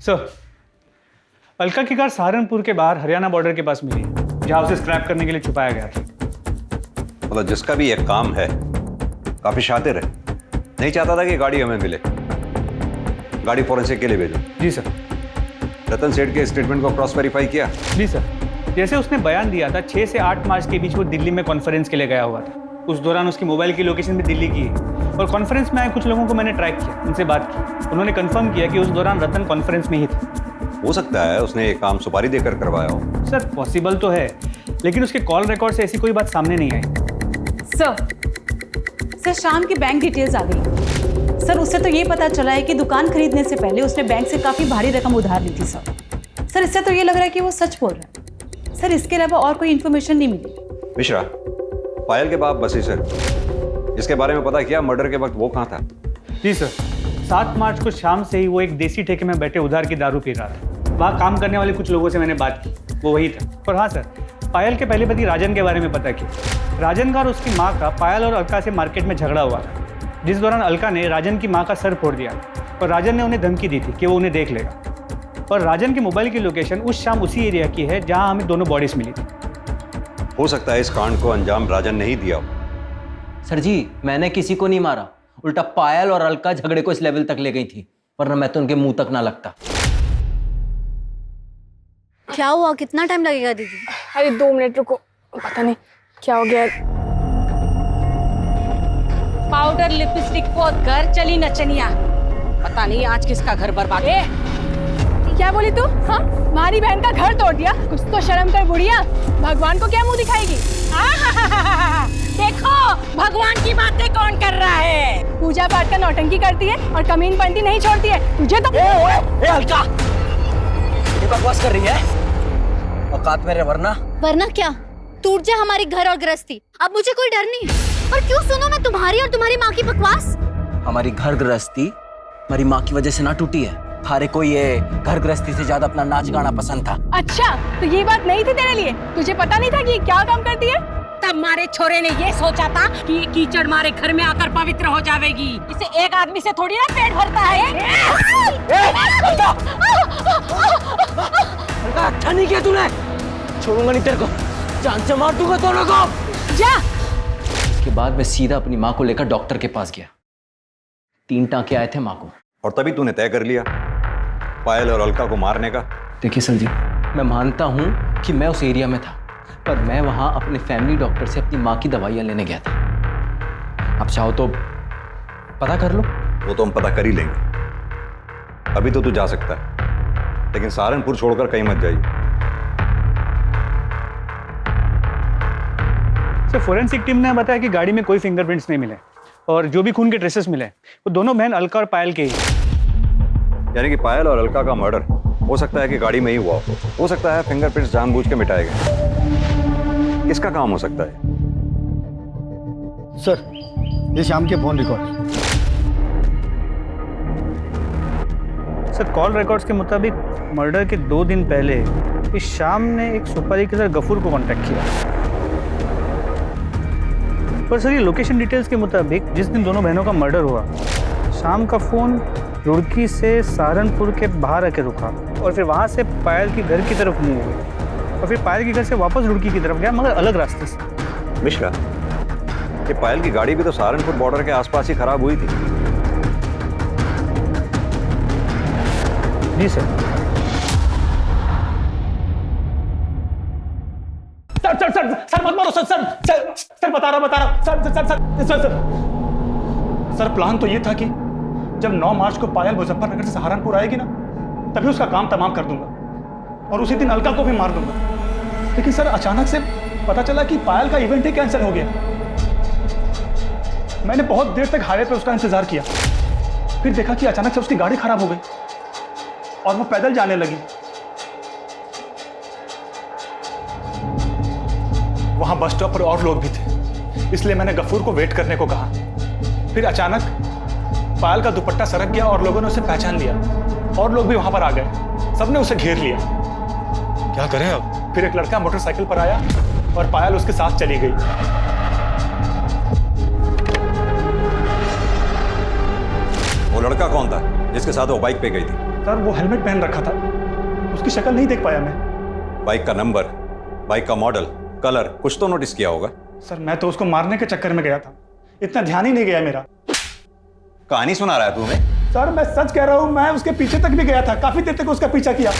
सर, अलका की कार सहारनपुर के बाहर हरियाणा बॉर्डर के पास मिली, जहां उसे स्क्रैप करने के लिए छुपाया गया था। मतलब जिसका भी एक काम है, काफी शातिर है, नहीं चाहता था कि गाड़ी हमें मिले। गाड़ी फॉरेंसिक के लिए भेजो। जी सर। रतन सेठ के स्टेटमेंट को क्रॉस वेरीफाई किया? जी सर। जैसे उसने बयान दिया था 6 से 8 मार्च के बीच वो दिल्ली में कॉन्फ्रेंस के लिए गया हुआ था। उस दौरान उसकी मोबाइल की लोकेशन भी दिल्ली की है और कॉन्फ्रेंस में आए कुछ लोगों को मैंने ट्रैक किया, उनसे बात की। उन्होंने कंफर्म किया कि उस दौरान रतन कॉन्फ्रेंस में ही था। हो सकता है उसने ये काम सुपारी देकर करवाया हो। सर पॉसिबल तो है, लेकिन उसके कॉल रिकॉर्ड से ऐसी कोई बात सामने नहीं आई। सर शाम की बैंक डिटेल्स आ गई। सर उससे तो ये पता चला है कि दुकान खरीदने से पहले उसने बैंक से काफ़ी भारी रकम उधार ली थी। सर इससे तो ये लग रहा है कि वो सच बोल रहा है। सर इसके अलावा और कोई इन्फॉर्मेशन नहीं मिली। मिश्रा, पायल के बाप बसी सर, इसके बारे में पता किया मर्डर के वक्त वो कहाँ था? जी सर, 7 मार्च को शाम से ही वो एक देसी ठेके में बैठे उधार की दारू पी रहा था। वहाँ काम करने वाले कुछ लोगों से मैंने बात की, वो वही था। और हाँ सर, पायल के पहले पति राजन के बारे में पता किया। राजन का और उसकी माँ का पायल और अलका से मार्केट में झगड़ा हुआ था, जिस दौरान अलका ने राजन की माँ का सर फोड़ दिया और राजन ने उन्हें धमकी दी थी कि वो उन्हें देख लेगा। और राजन की मोबाइल की लोकेशन उस शाम उसी एरिया की है जहाँ हमें दोनों बॉडीज मिली थी। हो सकता है इस कांड को अंजाम राजन ने ही दिया हो। सर जी, मैंने किसी को नहीं मारा, उल्टा पायल और अलका झगड़े को इस लेवल तक ले गई थी, वरना मैं तो उनके मुंह तक ना लगता। क्या हुआ? कितना टाइम लगेगा दीदी? अरे 2 मिनट रुको, पता नहीं क्या हो गया। पाउडर लिपस्टिक को घर चली नचनिया, पता नहीं आज किसका घर बर्बाद। क्या बोली तू? हाँ, हमारी बहन का घर तोड़ दिया? कुछ तो शर्म कर बुढ़िया, भगवान को क्या मुंह दिखाएगी? देखो भगवान की बातें कौन कर रहा है। पूजा पाठ का नौटंकी करती है और कमीन पंती नहीं छोड़ती है। तुझे तो अलका, ये बकवास कर रही है? औकात में रहे वरना क्या? टूट जाए हमारी घर और गृहस्थी, अब मुझे कोई डर नहीं है। और क्यों सुनो मैं तुम्हारी और तुम्हारी माँ की बकवास? हमारी घर गृहस्थी हमारी माँ की वजह से ना टूटी है। थारे को ये घर गृहस्थी से ज्यादा अपना नाच गाना पसंद था। अच्छा, तो ये बात नहीं थी तेरे लिए? तुझे पता नहीं था कि ये क्या काम करती है? तब मारे छोरे ने ये सोचा था कि ये कीचड़ मारे घर में आकर पवित्र हो जाएगी। इसे एक आदमी से थोड़ी ना पेट भरता है। अच्छा नहीं किया तूने, छोड़ूंगा नहीं तेरे को, जान से मार दूंगा दोनों को। जा। उसके बाद मैं सीधा अपनी माँ को लेकर डॉक्टर के पास गया। 3 टांके आए थे माँ को। और तभी तूने तय कर लिया पायल और अलका को मारने का? देखिए सर जी, मैं मानता हूँ कि मैं उस एरिया में था, पर मैं वहाँ अपने फैमिली डॉक्टर से अपनी माँ की दवाइयाँ लेने गया था। आप चाहो तो पता कर लो। वो तो हम पता कर ही लेंगे। अभी तो तू जा सकता है, लेकिन सहारनपुर छोड़कर कहीं मत जाइए। सर, फोरेंसिक टीम ने बताया कि गाड़ी में कोई फिंगरप्रिंट्स नहीं मिले और जो भी खून के ट्रेसेस मिले वो दोनों बहन अलका और पायल के ही। यानी कि पायल और अलका का मर्डर हो सकता है कि गाड़ी में ही हुआ हो सकता है फिंगरप्रिंट्स जानबूझ के मिटाए गए। किसका काम हो सकता है? सर, ये शाम के phone record. Sir, call records के मुताबिक मर्डर के 2 दिन पहले इस शाम ने एक सुपारी के साथ गफूर को कांटेक्ट किया। पर सर, ये लोकेशन डिटेल्स के मुताबिक जिस दिन दोनों बहनों का मर्डर हुआ, शाम का फोन रुड़की से सहारनपुर के बाहर आके रुका और फिर वहाँ से पायल के घर की तरफ मूव हुआ और फिर पायल के घर से वापस रुड़की की तरफ गया, मगर अलग रास्ते से। मिश्रा, ये पायल की गाड़ी भी तो सहारनपुर बॉर्डर के आसपास ही खराब हुई थी। जी sir. Sir sir sir sir मत मारो सर सर सर सर बता रहा sir sir sir sir sir sir plan तो ये था कि जब 9 मार्च को पायल मुजफ्फरनगर से सहारनपुर आएगी ना, तभी उसका काम तमाम कर दूंगा और उसी दिन अलका को भी मार दूंगा। लेकिन सर अचानक से पता चला कि पायल का इवेंट ही कैंसिल हो गया। मैंने बहुत देर तक हाईवे पे उसका इंतजार किया, फिर देखा कि अचानक से उसकी गाड़ी खराब हो गई और वो पैदल जाने लगी। वहां बस स्टॉप पर और लोग भी थे, इसलिए मैंने गफूर को वेट करने को कहा। फिर अचानक पायल का दुपट्टा सरक गया और लोगों ने उसे पहचान लिया और लोग भी वहां पर आ गए। सबने उसे घेर लिया। क्या करें अब? फिर एक लड़का मोटरसाइकिल पर आया और पायल उसके साथ चली गई। वो लड़का कौन था जिसके साथ वो बाइक पे गई थी? सर, वो हेलमेट पहन रखा था, उसकी शक्ल नहीं देख पाया मैं। बाइक का नंबर, बाइक का मॉडल, कलर कुछ तो नोटिस किया होगा? सर, मैं तो उसको मारने के चक्कर में गया था, इतना ध्यान ही नहीं गया मेरा। कहानी सुना रहा है तू हमें? सर, मैं सच कह रहा हूं, मैं उसके पीछे तक भी गया था, काफी देर तक उसका पीछा किया।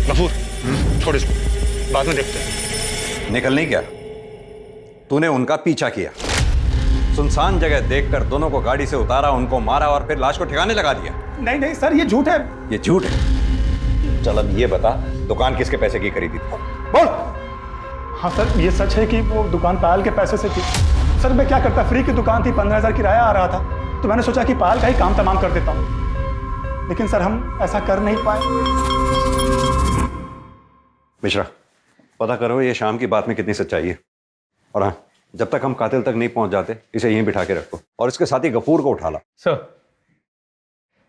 गफूर, छोड़ इसको, बाद में देखते हैं। निकल नहीं क्या? तूने उनका पीछा किया, सुनसान जगह देखकर दोनों को गाड़ी से उतारा, उनको मारा और फिर लाश को ठिकाने लगा दिया। नहीं नहीं सर, ये झूठ है। ये झूठ है? चल अब ये बता, दुकान किसके पैसे की खरीदी थी? बोल। हाँ सर, ये सच है कि वो दुकान पायल के पैसे से थी। सर, मैं क्या करता, फ्री की दुकान थी, 15,000 किराया आ रहा था, तो मैंने सोचा कि पायल का ही काम तमाम कर देता हूँ। लेकिन सर, हम ऐसा कर नहीं पाए। मिश्रा, पता करो ये शाम की बात में कितनी सच्चाई है। और हाँ, जब तक हम कातिल तक नहीं पहुंच जाते, इसे यहीं बिठा के रखो और इसके साथ ही गफूर को उठा ला। सर,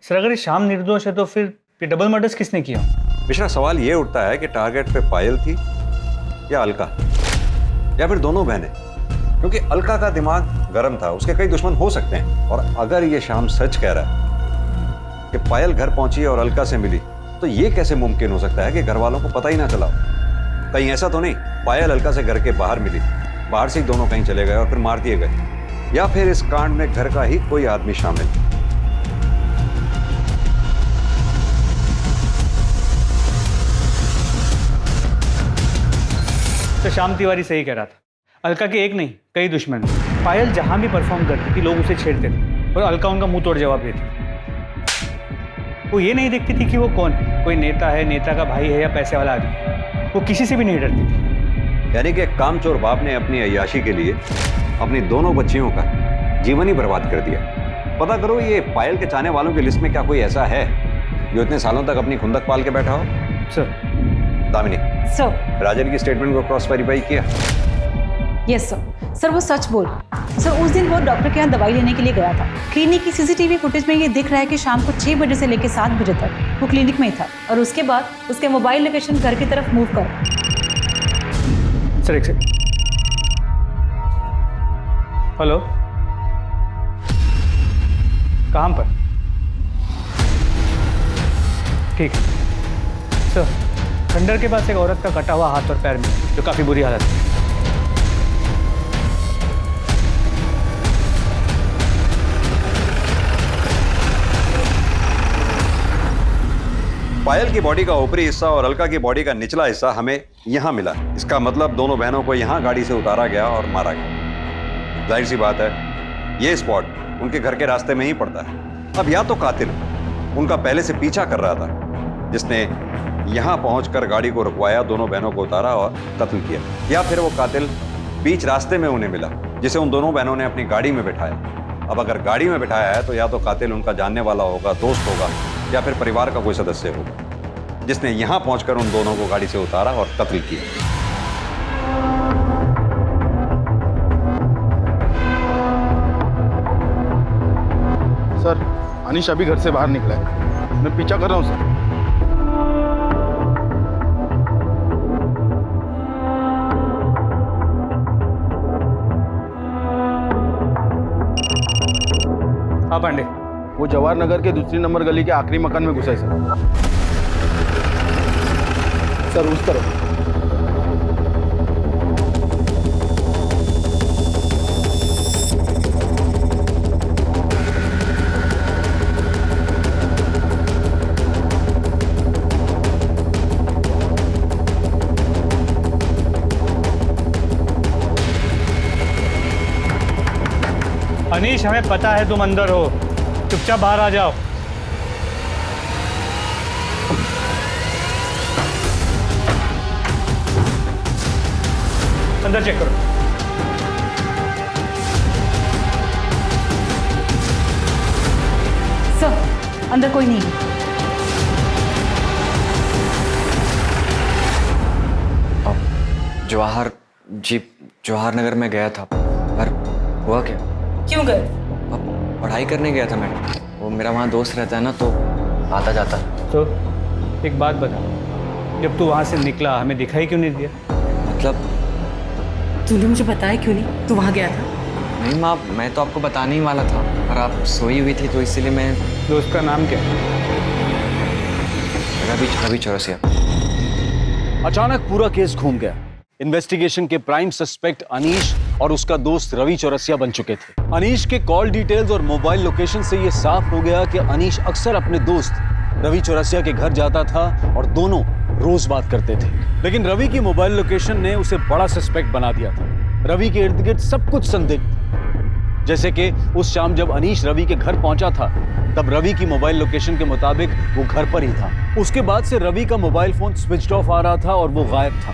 अगर ये शाम निर्दोष है तो फिर ये डबल मर्डर्स किसने किया? मिश्रा, सवाल ये उठता है कि टारगेट पे पायल थी या अलका, या फिर दोनों बहनें, क्योंकि अलका का दिमाग गर्म था, उसके कई दुश्मन हो सकते हैं। और अगर ये शाम सच कह रहा है कि पायल घर पहुंची और अलका से मिली, तो ये कैसे मुमकिन हो सकता है कि घर वालों को पता ही ना चला? कहीं ऐसा तो नहीं पायल अलका से घर के बाहर मिली, बाहर से ही दोनों कहीं चले गए और फिर मार दिए गए, या फिर इस कांड में घर का ही कोई आदमी शामिल? तो श्याम तिवारी सही कह रहा था, अलका के एक नहीं कई दुश्मन। पायल जहां भी परफॉर्म करती थी लोग उसे छेड़ते थे और अलका उनका मुंह तोड़ जवाब देती। वो ये नहीं देखती थी कि वो कौन है, कोई नेता है, नेता का भाई है या पैसे वाला आदमी, वो किसी से भी नहीं डरती थी। यानी कि एक कामचोर बाप ने अपनी अय्याशी के लिए अपनी दोनों बच्चियों का जीवन ही बर्बाद कर दिया। पता करो ये पायल के चाहने वालों की लिस्ट में क्या कोई ऐसा है जो इतने सालों तक अपनी खुंदक पाल के बैठा हो? सर। दामिनी सर, राजन की स्टेटमेंट को क्रॉस वेरीफाई किया? Yes sir. सर, वो सच बोल। सर, उस दिन वो डॉक्टर के यहाँ दवाई लेने के लिए गया था। क्लिनिक की सीसीटीवी फुटेज में ये दिख रहा है कि शाम को 6 बजे से लेकर 7 बजे तक वो क्लिनिक में ही था और उसके बाद उसके मोबाइल लोकेशन घर की तरफ मूव कर। सर, एक सेकंड। हेलो, कहाँ पर? ठीक है सर। खंडर के पास एक औरत का कटा हुआ हाथ और पैर में जो काफी बुरी हालत है। पायल की बॉडी का ऊपरी हिस्सा और अलका की बॉडी का निचला हिस्सा हमें यहाँ मिला। इसका मतलब दोनों बहनों को यहाँ गाड़ी से उतारा गया और मारा गया। जाहिर सी बात है, ये स्पॉट उनके घर के रास्ते में ही पड़ता है। अब या तो कातिल उनका पहले से पीछा कर रहा था, जिसने यहाँ पहुंचकर गाड़ी को रुकवाया, दोनों बहनों को उतारा और कत्ल किया, या फिर वो कातिल बीच रास्ते में उन्हें मिला, जिसे उन दोनों बहनों ने अपनी गाड़ी में बिठाया। अब अगर गाड़ी में बिठाया है तो या तो कातिल उनका जानने वाला होगा, दोस्त होगा, या फिर परिवार का कोई सदस्य होगा, जिसने यहां पहुंचकर उन दोनों को गाड़ी से उतारा और कत्ल किया। सर, अनीश अभी घर से बाहर निकला है, मैं पीछा कर रहा हूं सर। हाँ पांडे, वो जवाहर नगर के दूसरी नंबर गली के आखिरी मकान में घुसा है सर, उस तरफ। अनीश, हमें पता है तुम अंदर हो, चुपचाप बाहर आ जाओ। अंदर चेक करो। सर, अंदर कोई नहीं है। जवाहर नगर में गया था, पर हुआ क्या? क्यों गए? पढ़ाई करने गया था मैडम, वो मेरा वहाँ दोस्त रहता है ना, तो आता जाता। तो एक बात बता, जब तू वहाँ से निकला हमें दिखाई क्यों नहीं दिया? मतलब तूने मुझे बताया क्यों नहीं? तू वहाँ गया था? नहीं माँ, मैं तो आपको बताने ही वाला था, पर आप सोई हुई थी तो इसलिए मैं। दोस्त का नाम क्या है? रवि चौरसिया। अचानक पूरा केस घूम गया। इन्वेस्टिगेशन के प्राइम सस्पेक्ट अनीश और उसका दोस्त रवि चौरसिया बन चुके थे। अनीश के कॉल डिटेल्स और मोबाइल लोकेशन से यह साफ हो गया कि अनीश अक्सर अपने दोस्त रवि चौरसिया के घर जाता था और दोनों रोज बात करते थे। लेकिन रवि की मोबाइल लोकेशन ने उसे बड़ा सस्पेक्ट बना दिया था। रवि के इर्द गिर्द सब कुछ संदिग्ध, जैसे कि उस शाम जब अनीश रवि के घर पहुंचा था, तब रवि की मोबाइल लोकेशन के मुताबिक वो घर पर ही था। उसके बाद से रवि का मोबाइल फोन स्विच ऑफ आ रहा था और वो गायब था।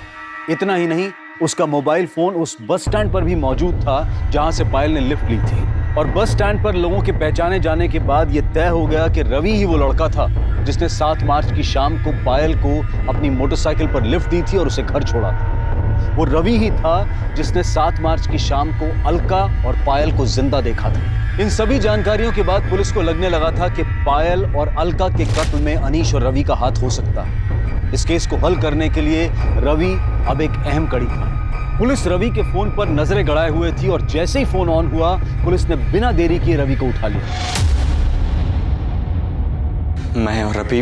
इतना ही नहीं, उसका मोबाइल फोन उस बस स्टैंड पर भी मौजूद था जहां से पायल ने लिफ्ट ली थी। और बस स्टैंड पर लोगों के पहचाने जाने के बाद यह तय हो गया कि रवि ही वो लड़का था जिसने 7 मार्च की शाम को पायल को अपनी मोटरसाइकिल पर लिफ्ट दी थी और उसे घर छोड़ा था। वो रवि ही था जिसने 7 मार्च की शाम को अलका और पायल को जिंदा देखा था। इन सभी जानकारियों के बाद पुलिस को लगने लगा था कि पायल और अलका के कत्ल में अनीश और रवि का हाथ हो सकता है। इस केस को हल करने के लिए रवि अब एक अहम कड़ी था। पुलिस रवि के फोन पर नजरें गड़ाए हुए थी और जैसे ही फोन ऑन हुआ, पुलिस ने बिना देरी किए रवि को उठा लिया। मैं और रवि,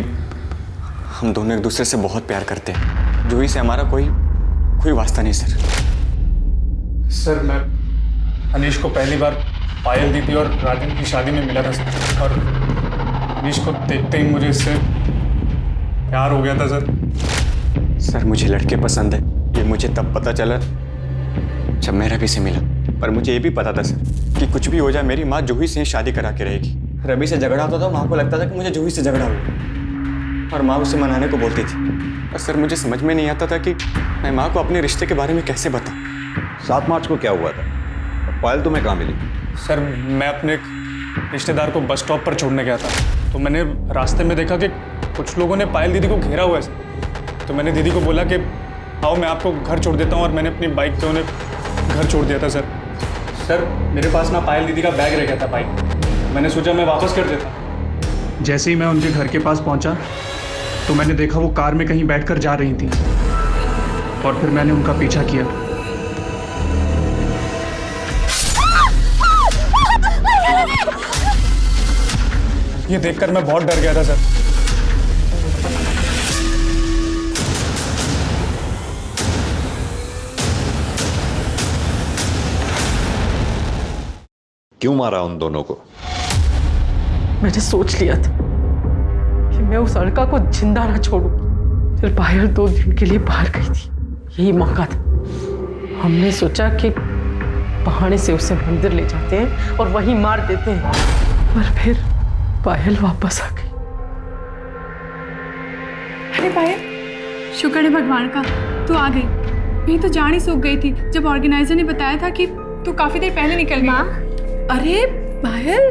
हम दोनों एक दूसरे से बहुत प्यार करते हैं। जूही से हमारा कोई वास्ता नहीं सर। सर, मैं अनीश को पहली बार पायल दीदी और राजन की शादी में मिला था सर, और अनीश को देखते ही मुझे इससे प्यार हो गया था सर। मुझे लड़के पसंद है, ये मुझे तब पता चला जब मैं रवि से मिला। पर मुझे ये भी पता था सर कि कुछ भी हो जाए मेरी माँ जूही से शादी करा के रहेगी। रवि से झगड़ा होता था, माँ को लगता था कि मुझे जूही से झगड़ा हुआ, और माँ उसे मनाने को बोलती थी। और सर, मुझे समझ में नहीं आता था कि मैं माँ को अपने रिश्ते के बारे में कैसे बताऊँ। 7 मार्च को क्या हुआ था? पायल तुम्हें कहाँ मिली? सर, मैं अपने एक रिश्तेदार को बस स्टॉप पर छोड़ने गया था, तो मैंने रास्ते में देखा कि कुछ लोगों ने पायल दीदी को घेरा हुआ है। तो मैंने दीदी को बोला कि आओ मैं आपको घर छोड़ देता हूँ, और मैंने अपनी बाइक पे उन्हें घर छोड़ दिया था सर। मेरे पास ना पायल दीदी का बैग रह गया था बाइक, मैंने सोचा मैं वापस कर देता। जैसे ही मैं उनके घर के पास पहुँचा तो मैंने देखा वो कार में कहीं बैठकर जा रही थी, और फिर मैंने उनका पीछा किया। ये देखकर मैं बहुत डर गया था सर। क्यों मारा उन दोनों को? मैंने सोच लिया था कि मैं उस लड़का को जिंदा ना छोड़ूं। फिर पायल 2 दिन के लिए बाहर गई थी, यही मौका था। हमने सोचा कि बहाने से उसे मंदिर ले जाते हैं और वहीं मार देते हैं, पर फिर पायल वापस आ गई। अरे पायल, शुक्र है भगवान का तू आ गई। नहीं तो जान ही सूख गई थी जब ऑर्गेनाइजर ने बताया था कि तू काफी देर पहले निकल गई। अरे पायल,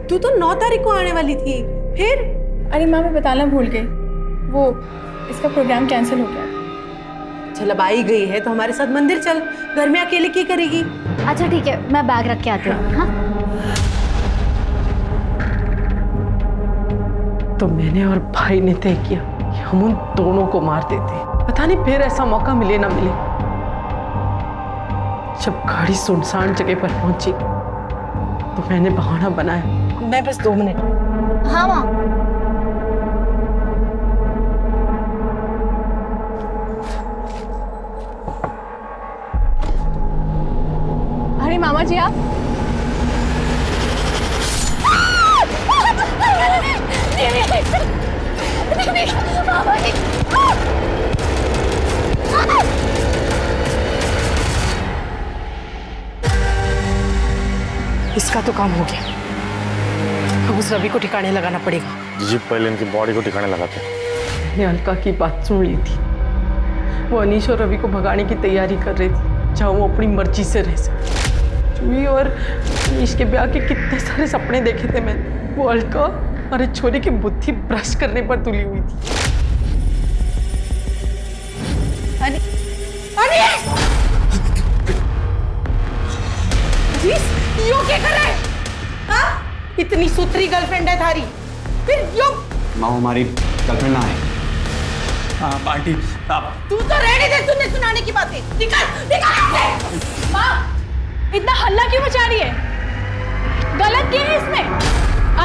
तू तो 9 तारीख को आने वाली थी, फिर? अरे माँ, मैं बताना भूल गई, वो इसका प्रोग्राम कैंसिल हो गया। चल अब आई गई है तो हमारे साथ मंदिर चल, घर में अकेले क्या करेगी? अच्छा ठीक है, मैं बैग रख के आती हूँ। हाँ? तो मैंने और भाई ने तय किया कि हम उन दोनों को मार देते। पता नहीं फिर ऐसा मौका मिले ना मिले। जब गाड़ी सुनसान जगह पर पहुंची तो मैंने बहाना बनाया, मैं बस 2 मिनट। हाँ माँ। अरे मामा जी आप। इसका तो काम हो गया। अब उस रवि को ठिकाने लगाना पड़ेगा। जी पहले इनकी बॉडी को ठिकाने लगाते हैं। मैंने अलका की बात सुन ली थी। वो अनीश और रवि को भगाने की तैयारी कर रही थी, जहाँ वो अपनी मर्जी से रह सके। जूही और अनीश के ब्याह के कितने सारे सपने देखे थे मैंने। वो अलका और छोरी की बुद्धि भ्रष्ट करने पर तुली हुई थी। यो क्या कर रहा है? हाँ? इतनी सुथरी गर्लफ्रेंड है थारी, फिर यो? माँ हमारी गर्लफ्रेंड ना है। हाँ आंटी, आप तू तो रेडी थे सुनने सुनाने की बातें। निकल निकल। माँ, इतना हल्ला क्यों मचा रही है? गलत क्या है इसमें?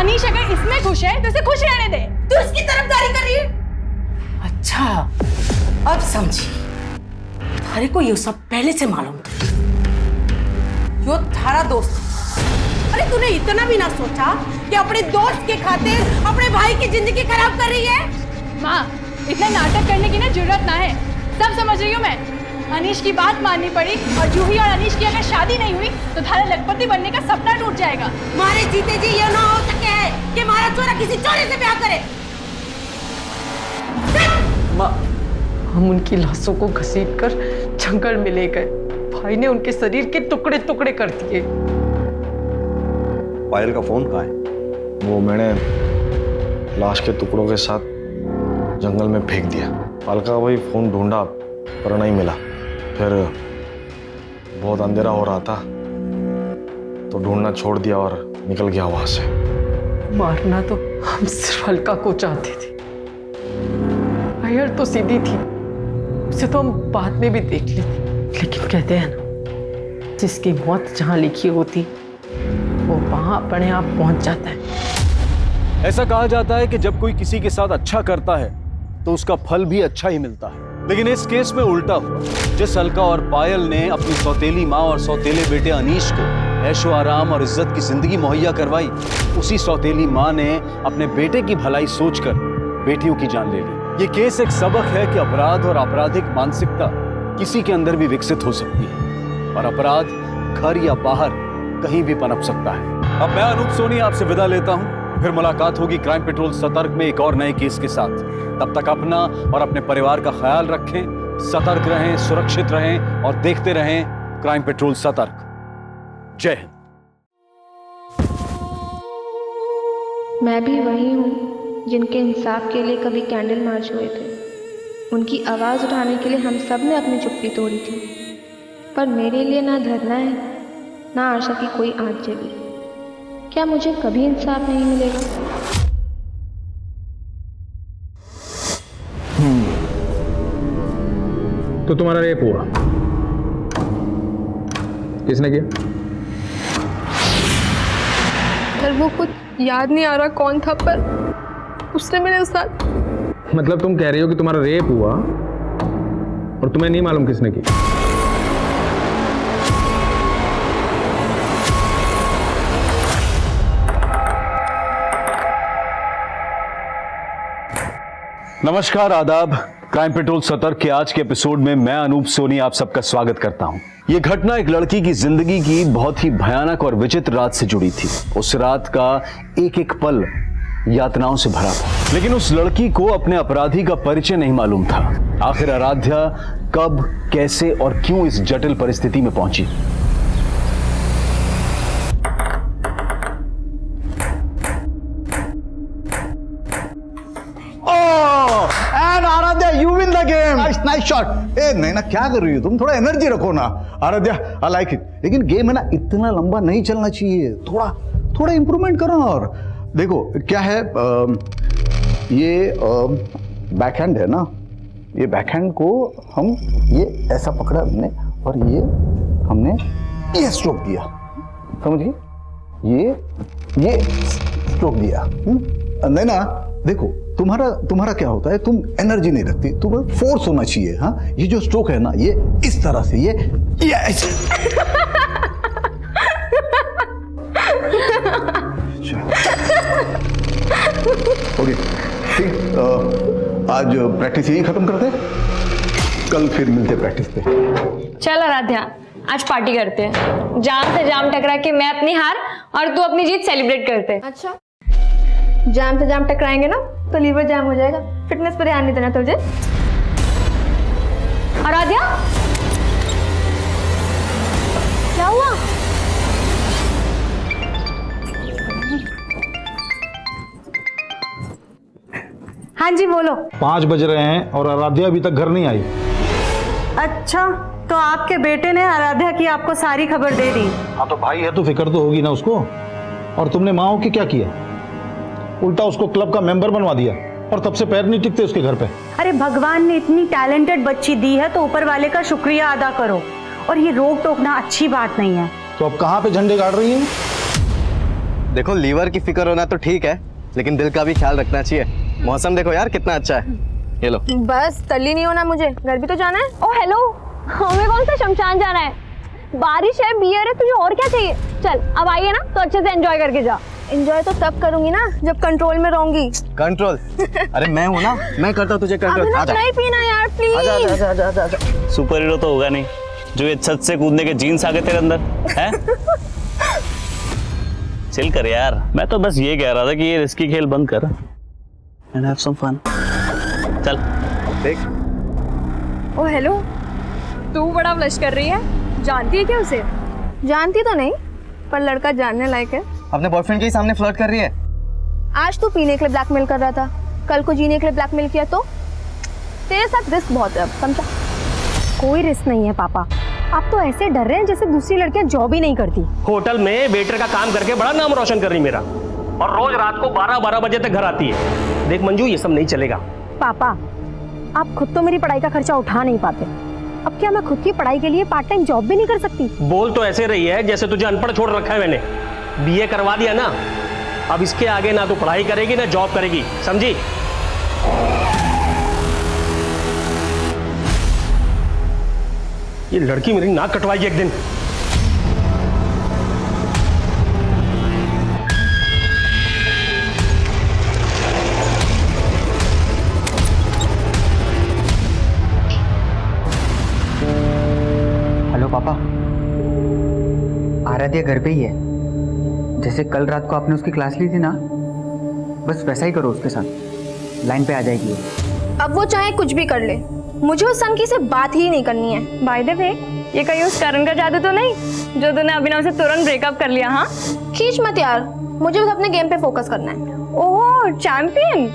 अनीश अगर इसमें खुश है तो इसे खुश रहने दे। तू इसकी तरफदारी कर रही है? अच्छा, अब समझी। थारे को ये सब पहले से मालूम था। यो थारा दोस्त। अरे तूने इतना भी ना सोचा कि अपने दोस्त के खातिर अपने भाई की जिंदगी खराब कर रही है? माँ, इतना नाटक करने की ना जरूरत ना है। सब समझ रही हूँ मैं। अनीश की बात माननी पड़ी और जूही और अनीश की अगर शादी नहीं हुई तो थारा लखपति बनने का सपना टूट जाएगा। मारे जीते जी ये ना हो सके है कि हमारा चोरा किसी चोरे से ब्याह करे। माँ, हम उनकी लाशों को घसीटकर जंगल में ले गए। भाई ने उनके शरीर के टुकड़े टुकड़े कर दिए। पायल का फोन कहाँ है? वो मैंने लाश के टुकड़ों के साथ जंगल में फेंक दिया। अलका वही फोन ढूंढा पर नहीं मिला। फिर बहुत अंधेरा हो रहा था तो ढूंढना छोड़ दिया और निकल गया वहां से। मारना तो हम सिर्फ अलका को चाहते थे। पायल तो सीधी थी, उसे तो हम बाद में भी देख लेते। लेकिन कहते हैं ना, जिसकी मौत जहां लिखी होती वो वहां अपने आप पहुंच जाता है। ऐसा कहा जाता है कि जब कोई किसी के साथ अच्छा करता है तो उसका फल भी अच्छा ही मिलता है। लेकिन इस केस में उल्टा हुआ। जिस अलका और पायल ने अपनी सौतेली माँ और सौतेले बेटे अनीश को ऐशो आराम और इज्जत की जिंदगी मुहैया करवाई, उसी सौतेली माँ ने अपने बेटे की भलाई सोचकर बेटियों की जान ले ली। ये केस एक सबक है कि अपराध और आपराधिक मानसिकता किसी के अंदर भी विकसित हो सकती है और अपराध घर या बाहर कहीं भी पनप सकता है। अब मैं अनूप सोनी आपसे विदा लेता हूं। फिर मुलाकात होगी क्राइम पेट्रोल सतर्क में एक और नए केस के साथ। तब तक अपना और अपने परिवार का ख्याल रखें, सतर्क रहें, सुरक्षित रहें और देखते रहें क्राइम पेट्रोल सतर्क। जय हिंद। मैं भी वही हूँ जिनके इंसाफ के लिए कभी कैंडल मार्च हुए थे। उनकी आवाज़ उठाने के लिए हम सब ने अपनी चुप्पी तोड़ी थी, पर मेरे लिए ना धरना है ना आशा की कोई आँच जली। क्या मुझे कभी इंसाफ नहीं मिलेगा? तो तुम्हारा रेप हुआ, किसने किया? सर वो कुछ याद नहीं आ रहा कौन था, पर उसने मेरे साथ। मतलब तुम कह रही हो कि तुम्हारा रेप हुआ और तुम्हें नहीं मालूम किसने की? नमस्कार, आदाब। क्राइम पेट्रोल सतर्क के आज के एपिसोड में मैं अनूप सोनी आप सबका स्वागत करता हूं। यह घटना एक लड़की की जिंदगी की बहुत ही भयानक और विचित्र रात से जुड़ी थी। उस रात का एक एक पल यातनाओं से भरा था, लेकिन उस लड़की को अपने अपराधी का परिचय नहीं मालूम था। आखिर आराध्या कब, कैसे और क्यों इस जटिल परिस्थिति में पहुंची? And Aaradhya, you win the game. Nice shot. ए नहीं ना, क्या कर रही हो तुम? थोड़ा एनर्जी रखो ना आराध्या, आई लाइक इट। लेकिन गेम है ना, इतना लंबा नहीं चलना चाहिए, थोड़ा इंप्रूवमेंट करो। और देखो क्या है, ये बैकहैंड है ना, ये बैकहैंड को हम ये ऐसा पकड़ा हमने और ये हमने ये स्ट्रोक दिया, समझिए, ये स्ट्रोक दिया। नहीं ना, देखो तुम्हारा क्या होता है, तुम एनर्जी नहीं रखती, तुम्हें फोर्स होना चाहिए। हाँ, ये जो स्ट्रोक है ना, ये इस तरह से, ये ऐसे। ओके ठीक, आज प्रैक्टिस यही खत्म करते हैं, कल फिर मिलते प्रैक्टिस पे। चल आराध्या, आज पार्टी करते हैं। जाम से जाम टकरा के मैं अपनी हार और तू अपनी जीत सेलिब्रेट करते हैं। अच्छा, जाम से जाम टकराएंगे ना तो लीवर जाम हो जाएगा। फिटनेस पर ध्यान नहीं देना तुझे। आराध्या, क्या हुआ? हाँ जी बोलो। 5 बज रहे हैं और आराध्या अभी तक घर नहीं आई। अच्छा, तो आपके बेटे ने आराध्या की आपको सारी खबर दे दी? हाँ, तो भाई है तो फिक्र तो होगी ना उसको। और तुमने माँ की क्या किया, उल्टा उसको क्लब का मेंबर बनवा दिया और तब से पैर नहीं टिकते उसके घर पे। अरे भगवान ने इतनी टैलेंटेड बच्ची दी है तो ऊपर वाले का शुक्रिया अदा करो, और ये रोक टोकना अच्छी बात नहीं है। तो अब कहाँ पे झंडे गाड़ रही है? देखो, लीवर की फिक्र होना तो ठीक है, लेकिन दिल का भी ख्याल रखना चाहिए। मौसम देखो यार कितना अच्छा है। ये लो। बस तल्ली नहीं होना, मुझे घर भी तो जाना है। ओ हेलो, हमें कौन सा शमशान जाना है? बारिश है, बियर है, तुझे और क्या चाहिए? चल अब आइए ना, तो अच्छे से एंजॉय करके जा। एंजॉय तो तब करूंगी ना जब कंट्रोल में रहूंगी। कंट्रोल? अरे मैं हूँ ना, मैं करता हूँ तुझे कंट्रोल। आजा। नहीं पीना यार, प्लीज। आजा। सुपर हीरो तो होगा नहीं जो ये छत से कूदने के जीन्स आ गए तेरे अंदर है। चिल कर यार, मैं तो बस ये कह रहा था कि ये रिस्की खेल बंद कर एंड हैव सम फन। चल देख। ओ हेलो, तू बड़ा ब्लश कर रही है, जानती है क्या उसे? जानती तो नहीं, पर लड़का जानने लायक है। अपने बॉयफ्रेंड के सामने फ्लर्ट कर रही है। आज तू पीने के लिए ब्लैकमेल कर रहा था, कल को जीने के लिए ब्लैकमेल किया तो तेरे साथ रिस्क बहुत है, समझा? कोई रिस्क नहीं है पापा, आप तो ऐसे डर रहे हैं जैसे दूसरी लड़कियां जॉब ही नहीं करती। होटल में वेटर का काम करके बड़ा नाम रोशन कर रही मेरा, और रोज रात को 12-12 बजे तक घर आती है। देख मंजू, ये सब नहीं चलेगा। पापा, आप खुद तो मेरी पढ़ाई का खर्चा उठा नहीं पाते, अब क्या मैं खुद की पढ़ाई के लिए पार्ट टाइम जॉब भी नहीं कर सकती? बोल तो ऐसे रही है जैसे तुझे अनपढ़ छोड़ रखा है मैंने। बीए करवा दिया ना, अब इसके आगे ना तो पढ़ाई करेगी ना जॉब करेगी, समझी? ये लड़की मेरी नाक कटवाएगी एक दिन। हेलो पापा, आराध्या घर पे ही है। जैसे कल रात को आपने उसकी क्लास ली थी ना, बस वैसा ही करो उसके साथ, लाइन पे आ जाएगी। अब वो चाहे कुछ भी कर ले, मुझे उस सनकी से बात ही नहीं करनी है। बाय द वे, ये कहीं उस करण का जादू तो नहीं जो तूने अभिनव से तुरंत ब्रेकअप कर लिया? हाँ, खींच मत यार, मुझे बस अपने गेम पे फोकस करना है। ओह चैंपियन।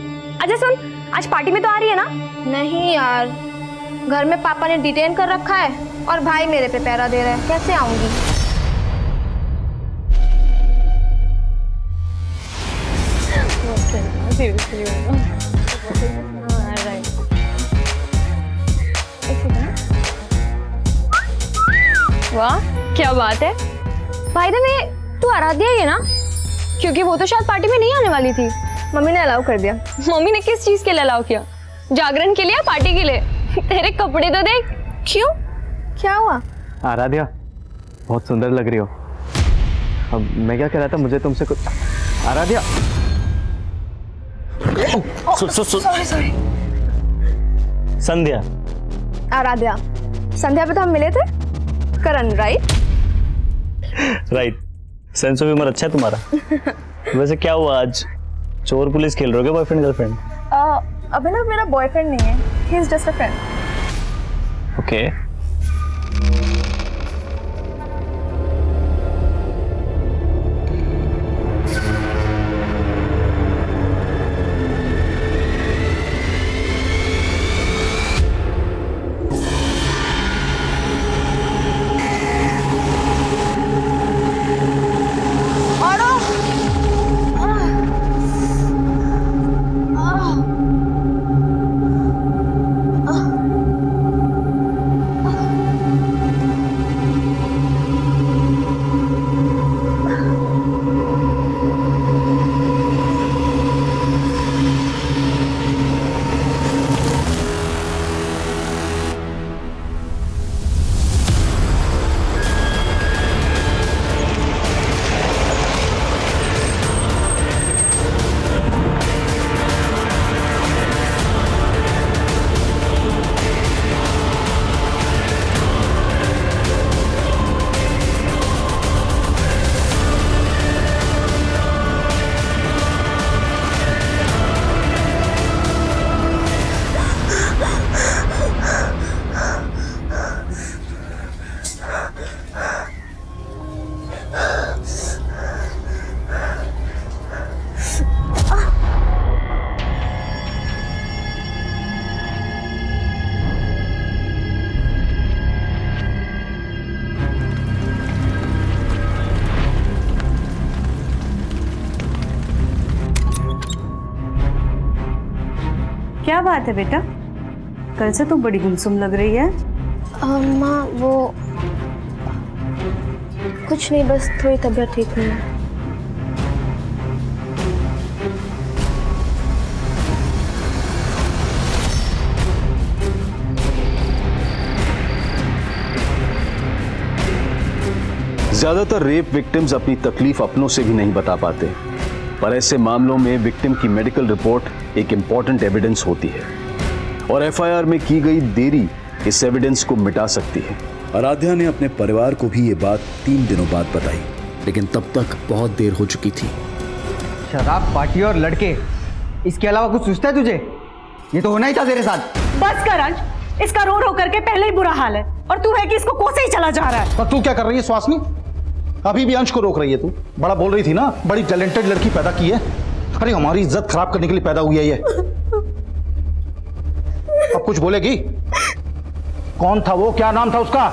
अच्छा सुन, आज पार्टी में तो आ रही है ना? नहीं यार, घर में पापा ने डिटेन कर रखा है और भाई मेरे पे पहरा दे रहा है, कैसे आऊंगी? वाह क्या बात है। भाई द वे, तू आराध्या ही है ना? क्योंकि वो तो शायद पार्टी में नहीं आने वाली थी। मम्मी ने अलाउ कर दिया। मम्मी ने किस चीज के लिए अलाउ किया? जागरण के लिए, पार्टी के लिए? तेरे कपड़े तो देख। क्यों, क्या हुआ? आराध्या, बहुत सुंदर लग रही हो। अब मैं क्या कह रहा था, मुझे तुमसे कुछ। आराध्या, सॉरी संध्या। आराध्या। संध्या पे तो हम मिले थे। Karan, right? Right. Sense of humour अच्छा है तुम्हारा। वैसे क्या हुआ आज, चोर पुलिस खेल रहे हो क्या बॉयफ्रेंड गर्लफ्रेंड? अभिनव मेरा बॉयफ्रेंड नहीं है, he is just a friend. Okay. क्या बात है बेटा, कल से तुम बड़ी गुमसुम लग रही है। माँ वो कुछ नहीं, बस थोड़ी तबीयत ठीक नहीं है। ज्यादातर रेप विक्टिम्स अपनी तकलीफ अपनों से भी नहीं बता पाते, पर ऐसे मामलों में विक्टिम की मेडिकल रिपोर्ट एक इंपॉर्टेंट एविडेंस होती है और एफआईआर में की गई देरी इस एविडेंस को मिटा सकती है। आराध्या ने अपने परिवार को भी ये बात 3 दिनों बाद बताई, लेकिन तब तक बहुत देर हो चुकी थी। शराब, पार्टी और लड़के, इसके अलावा कुछ सोचता है तुझे? ये तो होना ही था तेरे साथ। बस कर अंश, इसका रो रो करके पहले ही बुरा हाल है और तू है कि इसको कोसे ही चला जा रहा है। तो तू क्या कर रही है सुहासिनी? अभी भी अंश को रोक रही है तू। बड़ा बोल रही थी ना, बड़ी टैलेंटेड लड़की पैदा की है। अरे हमारी इज्जत खराब करने के लिए पैदा हुई है ये। अब कुछ बोलेगी? कौन था वो, क्या नाम था उसका?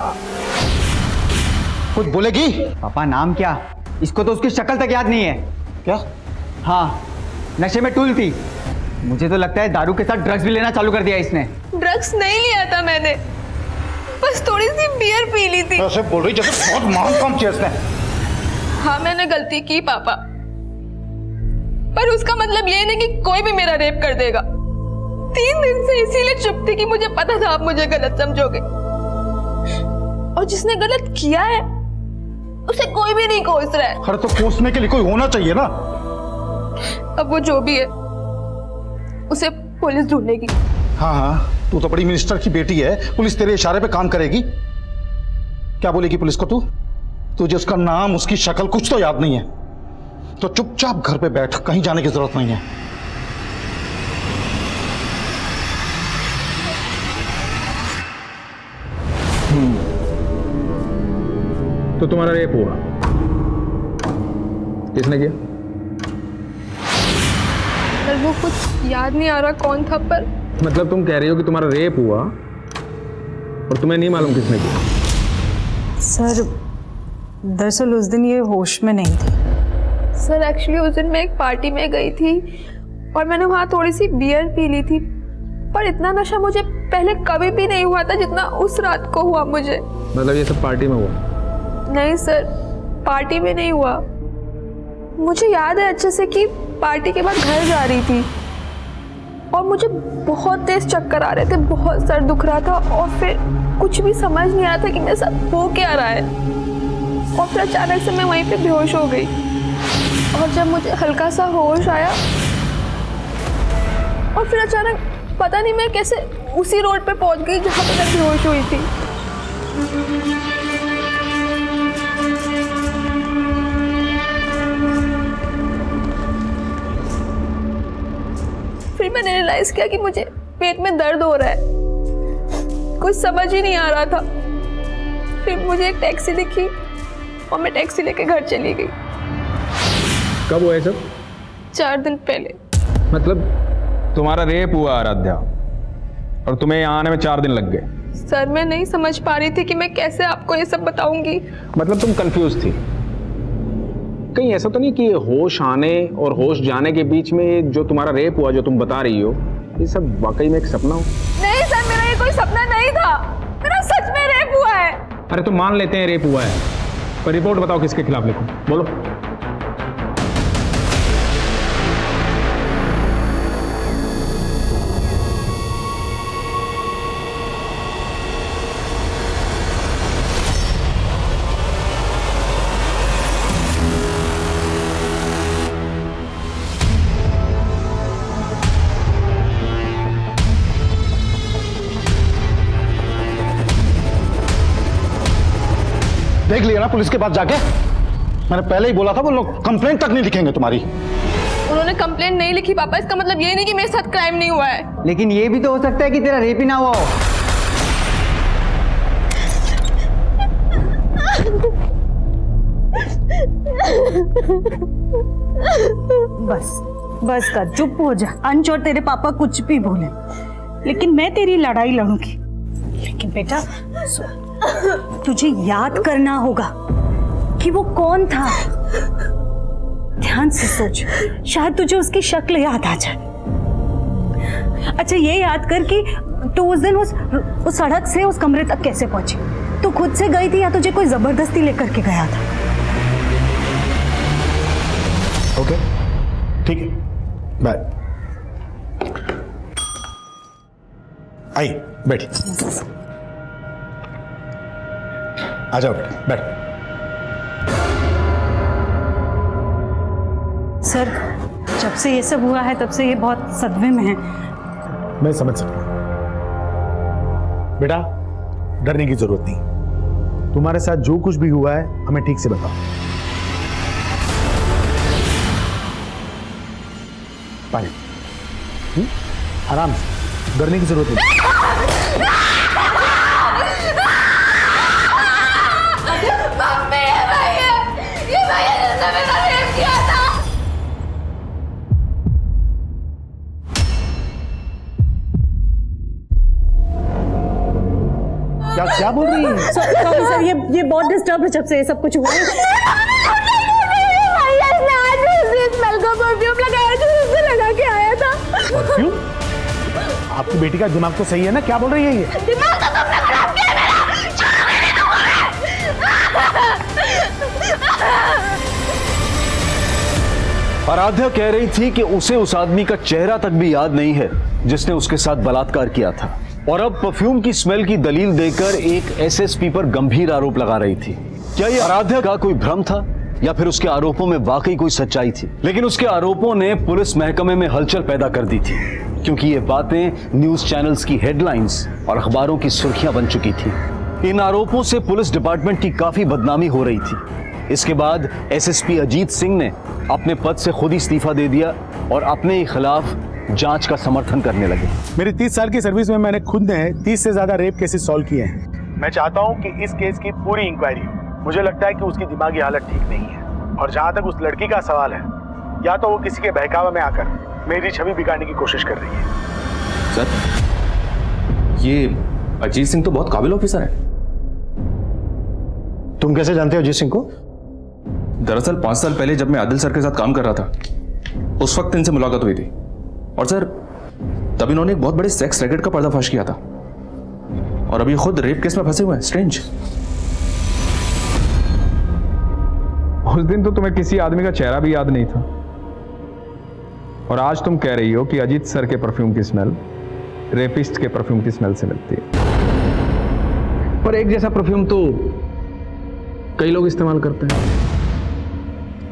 कुछ बोलेगी? पापा नाम क्या? इसको तो उसकी शक्ल तक याद नहीं है। क्या? हाँ, नशे में टूल थी। मुझे तो लगता है दारू के साथ ड्रग्स भी लेना चालू कर दिया इसने। ड्रग्स नहीं लिया था मैंने, बस थोड़ी सी बियर पी ली थी। ऐसे बोल रही जैसे बहुत महान काम किया इसने। हाँ मैंने गलती की पापा, पर उसका मतलब ये नहीं कि कोई भी मेरा रेप कर देगा। 3 दिन से इसीलिए चुप थी कि मुझे पता था आप मुझे गलत समझोगे, और जिसने गलत किया है उसे कोई भी नहीं कोस रहा है। अरे तो कोसने के लिए कोई होना चाहिए ना। अब वो जो भी है उसे पुलिस ढूंढेगी। हाँ हाँ, तू तो बड़ी मिनिस्टर की बेटी है, पुलिस तेरे इशारे पे काम करेगी। क्या बोलेगी पुलिस को तू? तुझे उसका नाम, उसकी शक्ल कुछ तो याद नहीं है, तो चुपचाप घर पे बैठ, कहीं जाने की जरूरत नहीं है। तो तुम्हारा रेप हुआ, किसने किया? पर वो कुछ याद नहीं आ रहा कौन था, पर मतलब तुम कह रही हो कि तुम्हारा रेप हुआ और तुम्हें नहीं मालूम किसने किया? सर दरअसल उस दिन ये होश में नहीं थी। सर एक्चुअली उस दिन मैं एक पार्टी में गई थी और मैंने वहाँ थोड़ी सी बियर पी ली थी, पर इतना नशा मुझे पहले कभी भी नहीं हुआ था जितना उस रात को हुआ मुझे। मतलब ये सब पार्टी में हुआ? नहीं सर, पार्टी में नहीं हुआ। मुझे याद है अच्छे से कि पार्टी के बाद घर जा रही थी और मुझे बहुत तेज चक्कर आ रहे थे, बहुत सर दुख रहा था और फिर कुछ भी समझ नहीं आ रहा था कि मेरे साथ हो क्या रहा है, और फिर अचानक से मैं वहीं पे बेहोश हो गई। और जब मुझे हल्का सा होश आया और फिर अचानक पता नहीं मैं कैसे उसी रोड पे पहुंच गई जहाँ पे मैं बेहोश हुई थी। फिर मैंने रियलाइज किया कि मुझे पेट में दर्द हो रहा है, कुछ समझ ही नहीं आ रहा था। फिर मुझे एक टैक्सी दिखी और मैं टैक्सी लेके घर चली गई। कब हुआ है सब? 4 दिन पहले। मतलब तुम्हारा रेप हुआ आराध्या और तुम्हें यहाँ आने में 4 दिन लग गए? सर मैं नहीं समझ पा रही थी कि मैं कैसे आपको ये सब बताऊंगी। मतलब तुम कंफ्यूज थी? कहीं ऐसा तो नहीं कि होश आने और होश जाने के बीच में जो तुम्हारा रेप हुआ जो तुम बता रही हो ये सब वाकई में एक सपना हो? नहीं सर, मेरा ये कोई सपना नहीं था, मेरा सच में रेप हुआ है। अरे तो मान लेते हैं रेप हुआ है, पर रिपोर्ट बताओ किसके खिलाफ लिखूं, बोलो। देख लिया ना पुलिस के पास जाके? मैंने पहले ही बोला था वो लोग कंप्लेंट तक नहीं लिखेंगे तुम्हारी। उन्होंने कंप्लेंट नहीं लिखी पापा, इसका मतलब ये नहीं कि मेरे साथ क्राइम नहीं हुआ है। लेकिन ये भी तो हो सकता है कि तेरा रेप ही ना हुआ हो। बस बस कर, चुप हो जा। अंश और तेरे पापा कुछ भी बोले, लेकिन मैं तेरी लड़ाई लड़ूंगी। लेकिन बेटा तुझे याद करना होगा कि वो कौन था। ध्यान से सोच, शायद तुझे उसकी शक्ल याद आ जाए। अच्छा ये याद कर कि तू उस दिन उस सड़क से उस कमरे तक कैसे पहुंची। तू खुद से गई थी या तुझे कोई जबरदस्ती लेकर के गया था? ओके ठीक है, बाय। आई बैठी, आ जाओ बेटा, बैठ। सर जब से ये सब हुआ है तब से ये बहुत सदमे में है। मैं समझ सकता हूं बेटा, डरने की जरूरत नहीं। तुम्हारे साथ जो कुछ भी हुआ है हमें ठीक से बताओ। पानी, आराम से, डरने की जरूरत नहीं। क्या बोल रही है? सॉरी सर, ये बहुत डिस्टर्ब है जब से ये सब कुछ हुआ है। परफ्यूम लगाया जो उसने लगा के आया था। परफ्यूम? आपकी बेटी का दिमाग तो सही है ना? क्या बोल रही है ये? दिमाग तो तुमने खराब किया मेरा। आराध्या कह रही थी कि उसे उस आदमी का चेहरा तक भी याद नहीं है जिसने उसके साथ बलात्कार किया था, और अब परफ्यूम की स्मेल की दलील देकर एक एसएसपी पर गंभीर आरोप लगा रही थी। क्या यह आराध्या का कोई भ्रम था या फिर उसके आरोपों में वाकई कोई सच्चाई थी? लेकिन उसके आरोपों ने पुलिस महकमे में हलचल पैदा कर दी थी, क्योंकि ये बातें न्यूज चैनल्स की हेडलाइंस और अखबारों की सुर्खियां बन चुकी थी। इन आरोपों से पुलिस डिपार्टमेंट की काफी बदनामी हो रही थी। इसके बाद एसएसपी अजीत सिंह ने अपने पद से खुद ही इस्तीफा दे दिया और अपने ही खिलाफ जांच का समर्थन करने लगे। मेरी 30 साल की सर्विस में मैंने खुद ने 30 से ज्यादा रेप केसेस सॉल्व किए हैं। मैं चाहता हूं कि इस केस की पूरी इंक्वायरी हो। मुझे लगता है कि उसकी दिमागी हालत ठीक नहीं है, और जहां तक उस लड़की का सवाल है, या तो वो किसी के बहकावे में आकर मेरी छवि बिगाड़ने की कोशिश कर रही है। सर, ये अजीत सिंह तो बहुत काबिल ऑफिसर है। तुम कैसे जानते हो अजीत सिंह को? दरअसल 5 साल पहले जब मैं आदिल सर के साथ काम कर रहा था, उस वक्त इनसे मुलाकात हुई थी, और सर तब इन्होंने एक बहुत बड़े सेक्स रैकेट का पर्दाफाश किया था, और अभी खुद रेप केस में फंसे हुए हैं। स्ट्रेंज। उस दिन तो तुम्हें किसी आदमी का चेहरा भी याद नहीं था, और आज तुम कह रही हो कि अजीत सर के परफ्यूम की स्मेल रेपिस्ट के परफ्यूम की स्मेल से मिलती है। पर एक जैसा परफ्यूम तो कई लोग इस्तेमाल करते हैं।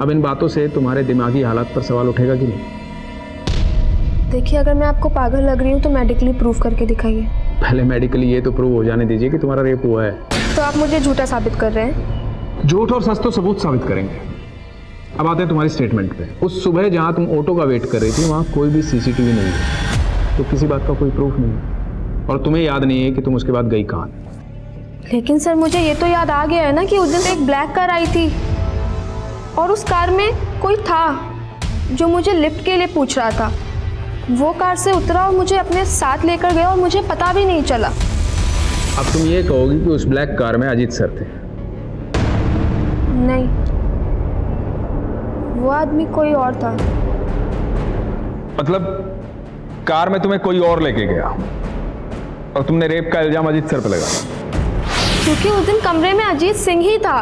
अब इन बातों से तुम्हारे दिमागी हालत पर सवाल उठेगा कि नहीं? देखिए, अगर मैं आपको पागल लग रही हूँ तो मेडिकली प्रूफ करके दिखाइए। पहले मेडिकली ये तो प्रूव हो जाने दीजिए कि तुम्हारा रेप हुआ है। तो आप मुझे झूठा साबित कर रहे हैं? झूठ और सच तो सबूत साबित करेंगे। अब आते हैं तुम्हारी स्टेटमेंट पे। उस सुबह जहाँ तुम ऑटो का वेट कर रही थी वहाँ कोई भी सीसीटीवी नहीं है, तो किसी बात का कोई प्रूफ नहीं है, और तुम्हें याद नहीं है कि तुम उसके बाद गई कहाँ। लेकिन सर मुझे ये तो याद आ गया है ना कि उस दिन एक ब्लैक कार आई थी और उस कार में कोई था जो मुझे लिफ्ट के लिए पूछ रहा था। वो कार से उतरा और मुझे अपने साथ लेकर गया और मुझे पता भी नहीं चला। अब तुम ये कहोगी कि उस ब्लैक कार में अजीत सर थे? नहीं, वो आदमी कोई और था। मतलब कार में तुम्हें कोई और लेके गया और तुमने रेप का इल्जाम अजीत सर पे लगाया? क्योंकि उस दिन कमरे में अजीत सिंह ही था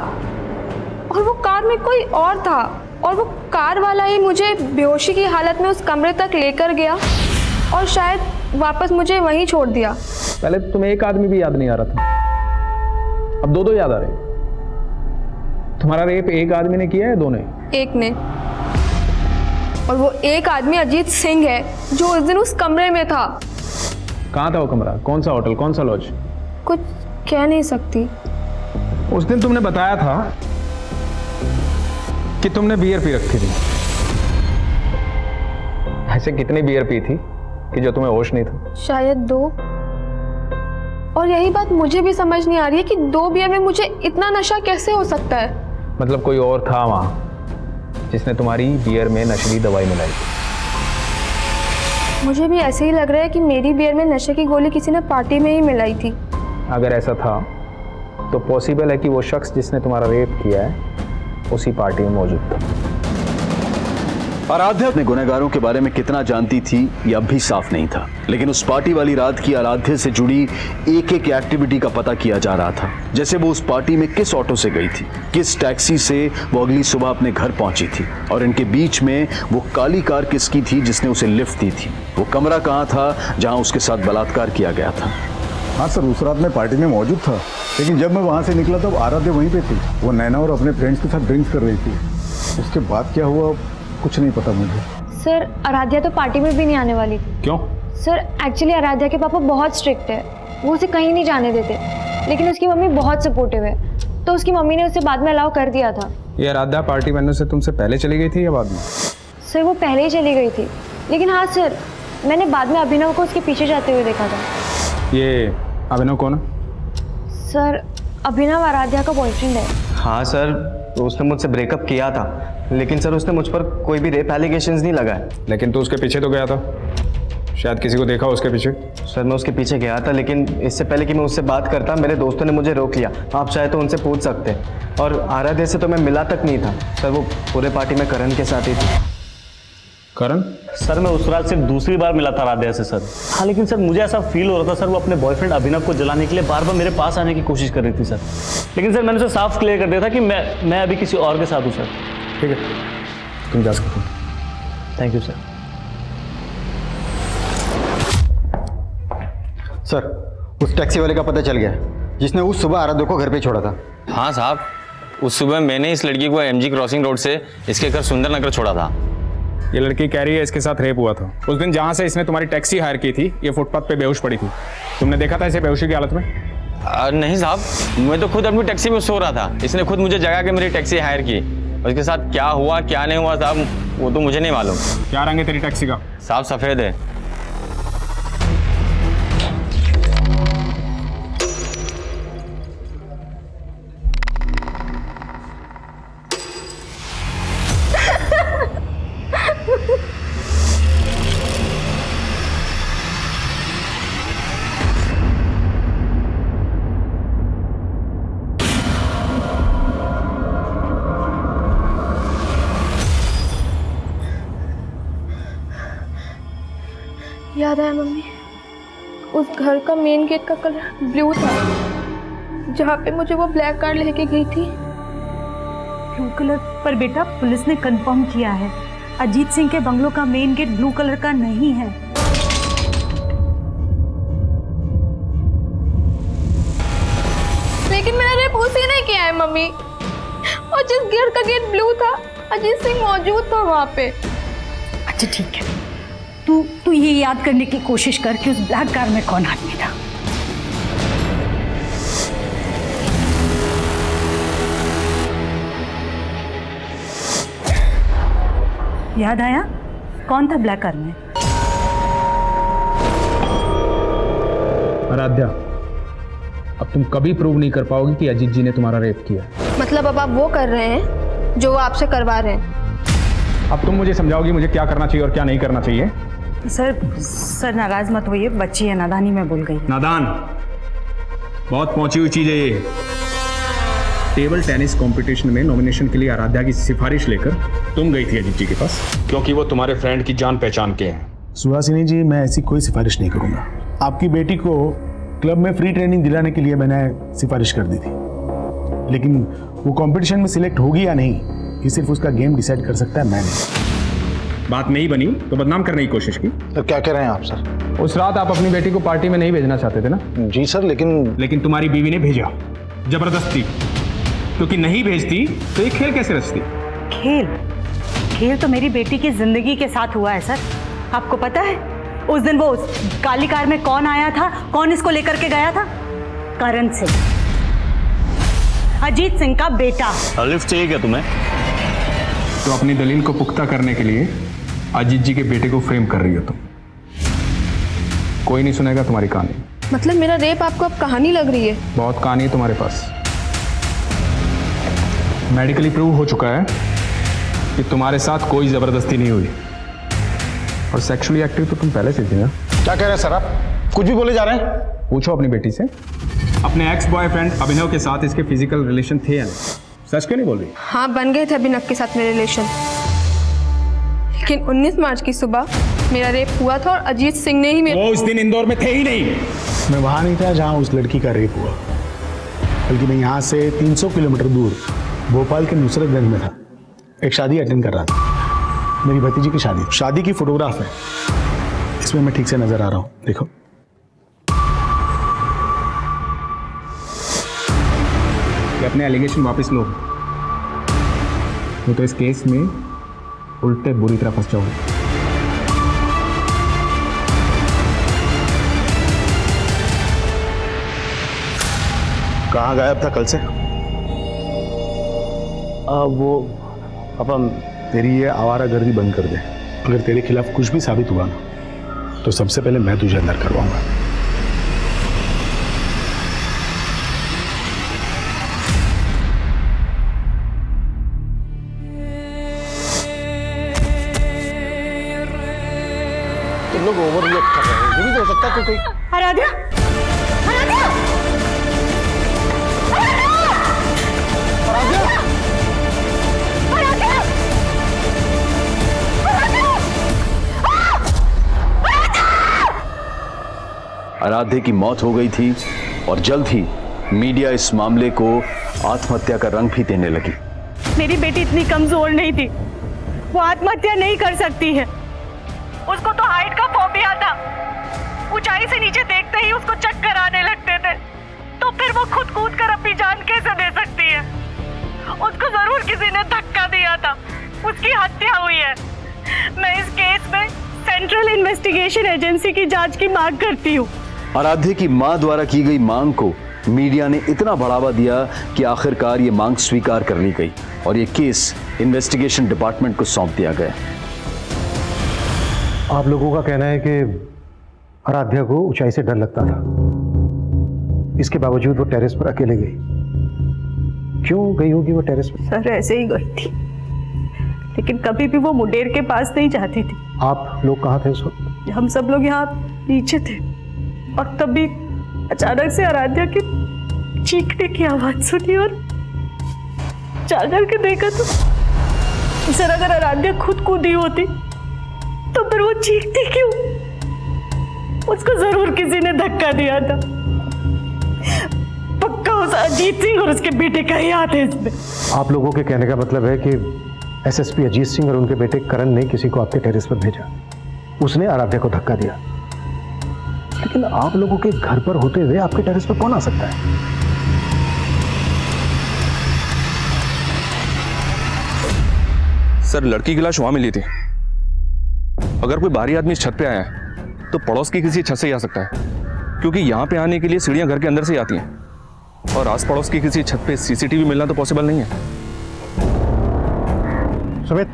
और वो कार में कोई और था, और वो कार वाला ही मुझे बेहोशी की हालत में उस कमरे तक लेकर गया और शायद वापस मुझे वहीं छोड़ दिया। पहले तो तुम्हें एक आदमी भी याद नहीं आ रहा था, अब दो याद आ रहे। तुम्हारा रेप एक आदमी ने किया है, दो ने? एक ने। और वो एक आदमी अजीत सिंह है जो उस दिन उस कमरे में था। कहाँ था वो कमरा? कौन सा होटल, कौन सा लॉज? कुछ कह नहीं सकती। उस दिन तुमने बताया था कि तुमने बियर पी रखी थी। ऐसे कितनी बियर पी थी कि जो तुम्हें होश नहीं था? शायद 2। और यही बात मुझे भी समझ नहीं आ रही है कि 2 बियर में मुझे इतना नशा कैसे हो सकता है। मतलब कोई और था वहां जिसने तुम्हारी बियर में नशीली दवाई मिलाई? मुझे भी ऐसे ही लग रहा है कि मेरी बियर में नशे की गोली किसी ने पार्टी में ही मिलाई थी। अगर ऐसा था तो पॉसिबल है कि वो शख्स जिसने तुम्हारा रेप किया है उसी पार्टी में मौजूद था। आराध्या अपने गुनहगारों के बारे में कितना जानती थी ये अब भी साफ नहीं था, लेकिन उस पार्टी वाली रात की आराध्या से जुड़ी एक एक एक्टिविटी का पता किया जा रहा था। जैसे वो उस पार्टी में किस ऑटो से गई थी, किस टैक्सी से वो अगली सुबह अपने घर पहुंची थी, और इनके बीच में वो काली कार किसकी थी जिसने उसे लिफ्ट दी थी, वो कमरा कहाँ था जहाँ उसके साथ बलात्कार किया गया था। हाँ सर, उस रात मैं पार्टी में मौजूद था, लेकिन जब मैं वहाँ से निकला तब आराध्या वहीं पे थी। वो नैना और अपने फ्रेंड्स के साथ ड्रिंक्स कर रही थी। उसके बाद क्या हुआ कुछ नहीं पता मुझे। सर आराध्या तो पार्टी में भी नहीं आने वाली थी। क्यों? सर एक्चुअली आराध्या के पापा बहुत स्ट्रिक्ट है, वो उसे कहीं नहीं जाने देते, लेकिन उसकी मम्मी बहुत सपोर्टिव है, तो उसकी मम्मी ने उसे बाद में अलाउ कर दिया था। ये आराध्या पार्टी बनने से तुमसे पहले चली गई थी या बाद में? सर वो पहले ही चली गई थी, लेकिन हाँ सर मैंने बाद में अभिनव को उसके पीछे जाते हुए देखा था। ये अभिनव कौन है? सर अभिनव आराध्या का बॉयफ्रेंड है। हाँ सर, उसने मुझसे ब्रेकअप किया था, लेकिन सर उसने मुझ पर कोई भी रेप एलिगेशंस नहीं लगाए। लेकिन तू उसके पीछे तो गया था, शायद किसी को देखा उसके पीछे? सर मैं उसके पीछे गया था, लेकिन इससे पहले कि मैं उससे बात करता मेरे दोस्तों ने मुझे रोक लिया। आप चाहे तो उनसे पूछ सकते हैं। और आराध्या से तो मैं मिला तक नहीं था सर, वो पूरे पार्टी में करण के साथ ही थी। करण? सर मैं उस रात सिर्फ दूसरी बार मिला था आराध्या से सर। हाँ लेकिन सर मुझे ऐसा फील हो रहा था सर वो अपने बॉयफ्रेंड अभिनव को जलाने के लिए बार बार मेरे पास आने की कोशिश कर रही थी सर, लेकिन सर मैंने उसे साफ क्लियर कर दिया था कि मैं अभी किसी और के साथ हूँ सर। ठीक है, तुम जा सकते हो। Thank you sir. सर उस टैक्सी वाले का पता चल गया जिसने उस सुबह आराध्या को घर पे छोड़ा था। हाँ साहब, उस सुबह मैंने इस लड़की को एमजी क्रॉसिंग रोड से इसके घर सुंदर नगर छोड़ा था। ये लड़की कह रही है इसके साथ रेप हुआ था। उस दिन जहाँ से इसने तुम्हारी टैक्सी हायर की थी ये फुटपाथ पे बेहोश पड़ी थी, तुमने देखा था इसे बेहोशी की हालत में? नहीं साहब, मैं तो खुद अपनी टैक्सी में सो रहा था, इसने खुद मुझे जगा के मेरी टैक्सी हायर की। उसके साथ क्या हुआ क्या नहीं हुआ साहब वो तो मुझे नहीं मालूम। क्या रंग है तेरी टैक्सी का? साहब सफ़ेद है। याद आया मम्मी, उस घर का मेन गेट का कलर ब्लू था जहाँ पे मुझे वो ब्लैक कार लेके गई थी। Blue colour? पर बेटा पुलिस ने कंफर्म किया है अजीत सिंह के बंगलों का मेन गेट ब्लू कलर का नहीं है। लेकिन मेरा रेप उसी ने किया है मम्मी, और जिस घर का गेट ब्लू था अजीत सिंह मौजूद था वहाँ पे। अच्छा ठीक है, तू ये याद करने की कोशिश कर कि उस ब्लैक कार में कौन आदमी था। याद आया कौन था ब्लैक कार में? आराध्या, अब तुम कभी प्रूव नहीं कर पाओगी कि अजीत जी ने तुम्हारा रेप किया। मतलब अब आप वो कर रहे हैं जो वो आपसे करवा रहे हैं। अब तुम मुझे समझाओगी मुझे क्या करना चाहिए और क्या नहीं करना चाहिए? सर नाराज मत होइए, बच्ची है, नादानी में बोल गई। नादान बहुत पहुंची हुई चीज है ये। टेबल टेनिस कंपटीशन में नॉमिनेशन के लिए आराध्या की सिफारिश लेकर तुम गई थी अजीत जी के पास, क्योंकि वो तुम्हारे फ्रेंड की जान पहचान के हैं। सुहासिनी जी, मैं ऐसी कोई सिफारिश नहीं करूंगा। आपकी बेटी को क्लब में फ्री ट्रेनिंग दिलाने के लिए मैंने सिफारिश कर दी थी, लेकिन वो कंपटीशन में सिलेक्ट होगी या नहीं ये सिर्फ उसका गेम डिसाइड कर सकता है, मैं नहीं। बात नहीं बनी तो बदनाम करने की कोशिश की। सर क्या कह रहे हैं आप सर? उस रात आप अपनी बेटी को पार्टी में नहीं भेजना चाहते थे ना? जी सर, लेकिन तुम्हारी बीवी ने भेजा जबरदस्ती, क्योंकि नहीं भेजती तो ये खेल कैसे रचती? खेल तो मेरी बेटी की जिंदगी के साथ हुआ है सर। आपको पता है उस दिन वो काली कार में कौन आया था, कौन इसको लेकर के गया था? करण सिंह, अजीत सिंह का बेटा। लिफ्ट चाहिए क्या तुम्हें? तो अपनी दलील को पुख्ता करने के लिए अजीत जी के बेटे को फ्रेम कर रही हो तुम। कोई नहीं सुनेगा तुम्हारी कहानी। मतलब मेरा रेप आपको अब कहानी लग रही है? बहुत कहानी है तुम्हारे पास। मेडिकली प्रूव हो चुका है कि तुम्हारे साथ कोई जबरदस्ती नहीं हुई, और सेक्सुअली एक्टिव तो तुम पहले से थी ना। क्या कह रहे हैं सर आप? कुछ भी बोले जा रहे हैं? पूछो अपनी बेटी से, अपने एक्स बॉयफ्रेंड अभिनव के साथ इसके फिजिकल रिलेशन थे या नहीं? सच क्यों नहीं बोल रही? हाँ, बन गए थे अभिनव के साथ मेरे रिलेशन, लेकिन 19 मार्च की सुबह मेरा रेप हुआ था और अजीत सिंह ने ही मेरे... वो उस दिन इंदौर में थे ही नहीं। मैं वहां नहीं था जहां उस लड़की का रेप हुआ, बल्कि मैं यहाँ से 300 किलोमीटर दूर भोपाल के नुसरतगंज में था। एक शादी अटेंड कर रहा था, मेरी भतीजी की शादी की फोटोग्राफ है, इसमें मैं ठीक से नजर आ रहा हूँ, देखो। कि अपने एलिगेशन वापस लो, वो तो इस केस में उल्टे बुरी तरह फंस जाओगे। कहाँ गायब था कल से? वो पापा, तेरी ये आवारागर्दी बंद कर दे। अगर तेरे खिलाफ कुछ भी साबित हुआ ना तो सबसे पहले मैं तुझे अंदर करवाऊंगा। तुम लोग ओवर रिएक्ट कर रहे हो, ये भी तो हो सकता है कि कोई... आराध्या, आराध्या, आराध्या की मौत हो गई थी और जल्द ही मीडिया इस मामले को आत्महत्या का रंग भी देने लगी। मेरी बेटी इतनी कमजोर नहीं थी, वो आत्महत्या नहीं कर सकती है। उसको तो हाइट का फोबिया था, ऊंचाई से नीचे देखते ही उसको चक्कर आने लगते थे, तो फिर वो खुद कूद कर अपनी जान कैसे दे सकती है? उसको जरूर किसी ने धक्का दिया था, उसकी हत्या हुई है। मैं इस केस में सेंट्रल इन्वेस्टिगेशन एजेंसी की जांच की मांग करती हूँ। आराध्या की मां द्वारा की गई मांग को मीडिया ने इतना बढ़ावा दिया कि आखिरकार ये मांग स्वीकार कर ली गई और ये केस इन्वेस्टिगेशन डिपार्टमेंट को सौंप दिया गया। आप लोगों का कहना है कि आराध्या को ऊंचाई से डर लगता था, इसके बावजूद वो टेरेस पर अकेले गई। क्यों गई होगी वो टेरेस पर? सर ऐसे ही गई थी, लेकिन कभी भी वो मुंडेर के पास नहीं जाती थी। आप लोग कहाँ थे उस वक्त? हम सब लोग यहाँ नीचे थे और तभी अचानक से आराध्या की चीखने की आवाज सुनी और जाकर के देखा तो सर अगर आराध्या खुद कूदी होती तो फिर वो चीखती क्यों? उसको जरूर किसी ने धक्का दिया था। पक्का उस अजीत सिंह और उसके बेटे का ही हाथ है इसमें। आप लोगों के कहने का मतलब है कि एसएसपी अजीत सिंह और उनके बेटे करण ने किसी को आपके टेरेस पर भेजा, उसने आराध्या को धक्का दिया। लेकिन आप लोगों के घर पर होते हुए आपके टेरेस पर कौन आ सकता है? सर लड़की की लाश वहां मिली थी। अगर कोई बाहरी आदमी इस छत पे आया है तो पड़ोस की किसी छत से ही आ सकता है, क्योंकि यहाँ पे आने के लिए सीढ़ियाँ घर के अंदर से ही आती हैं और आस पड़ोस की किसी छत पे सीसीटीवी मिलना तो पॉसिबल नहीं है। सुमित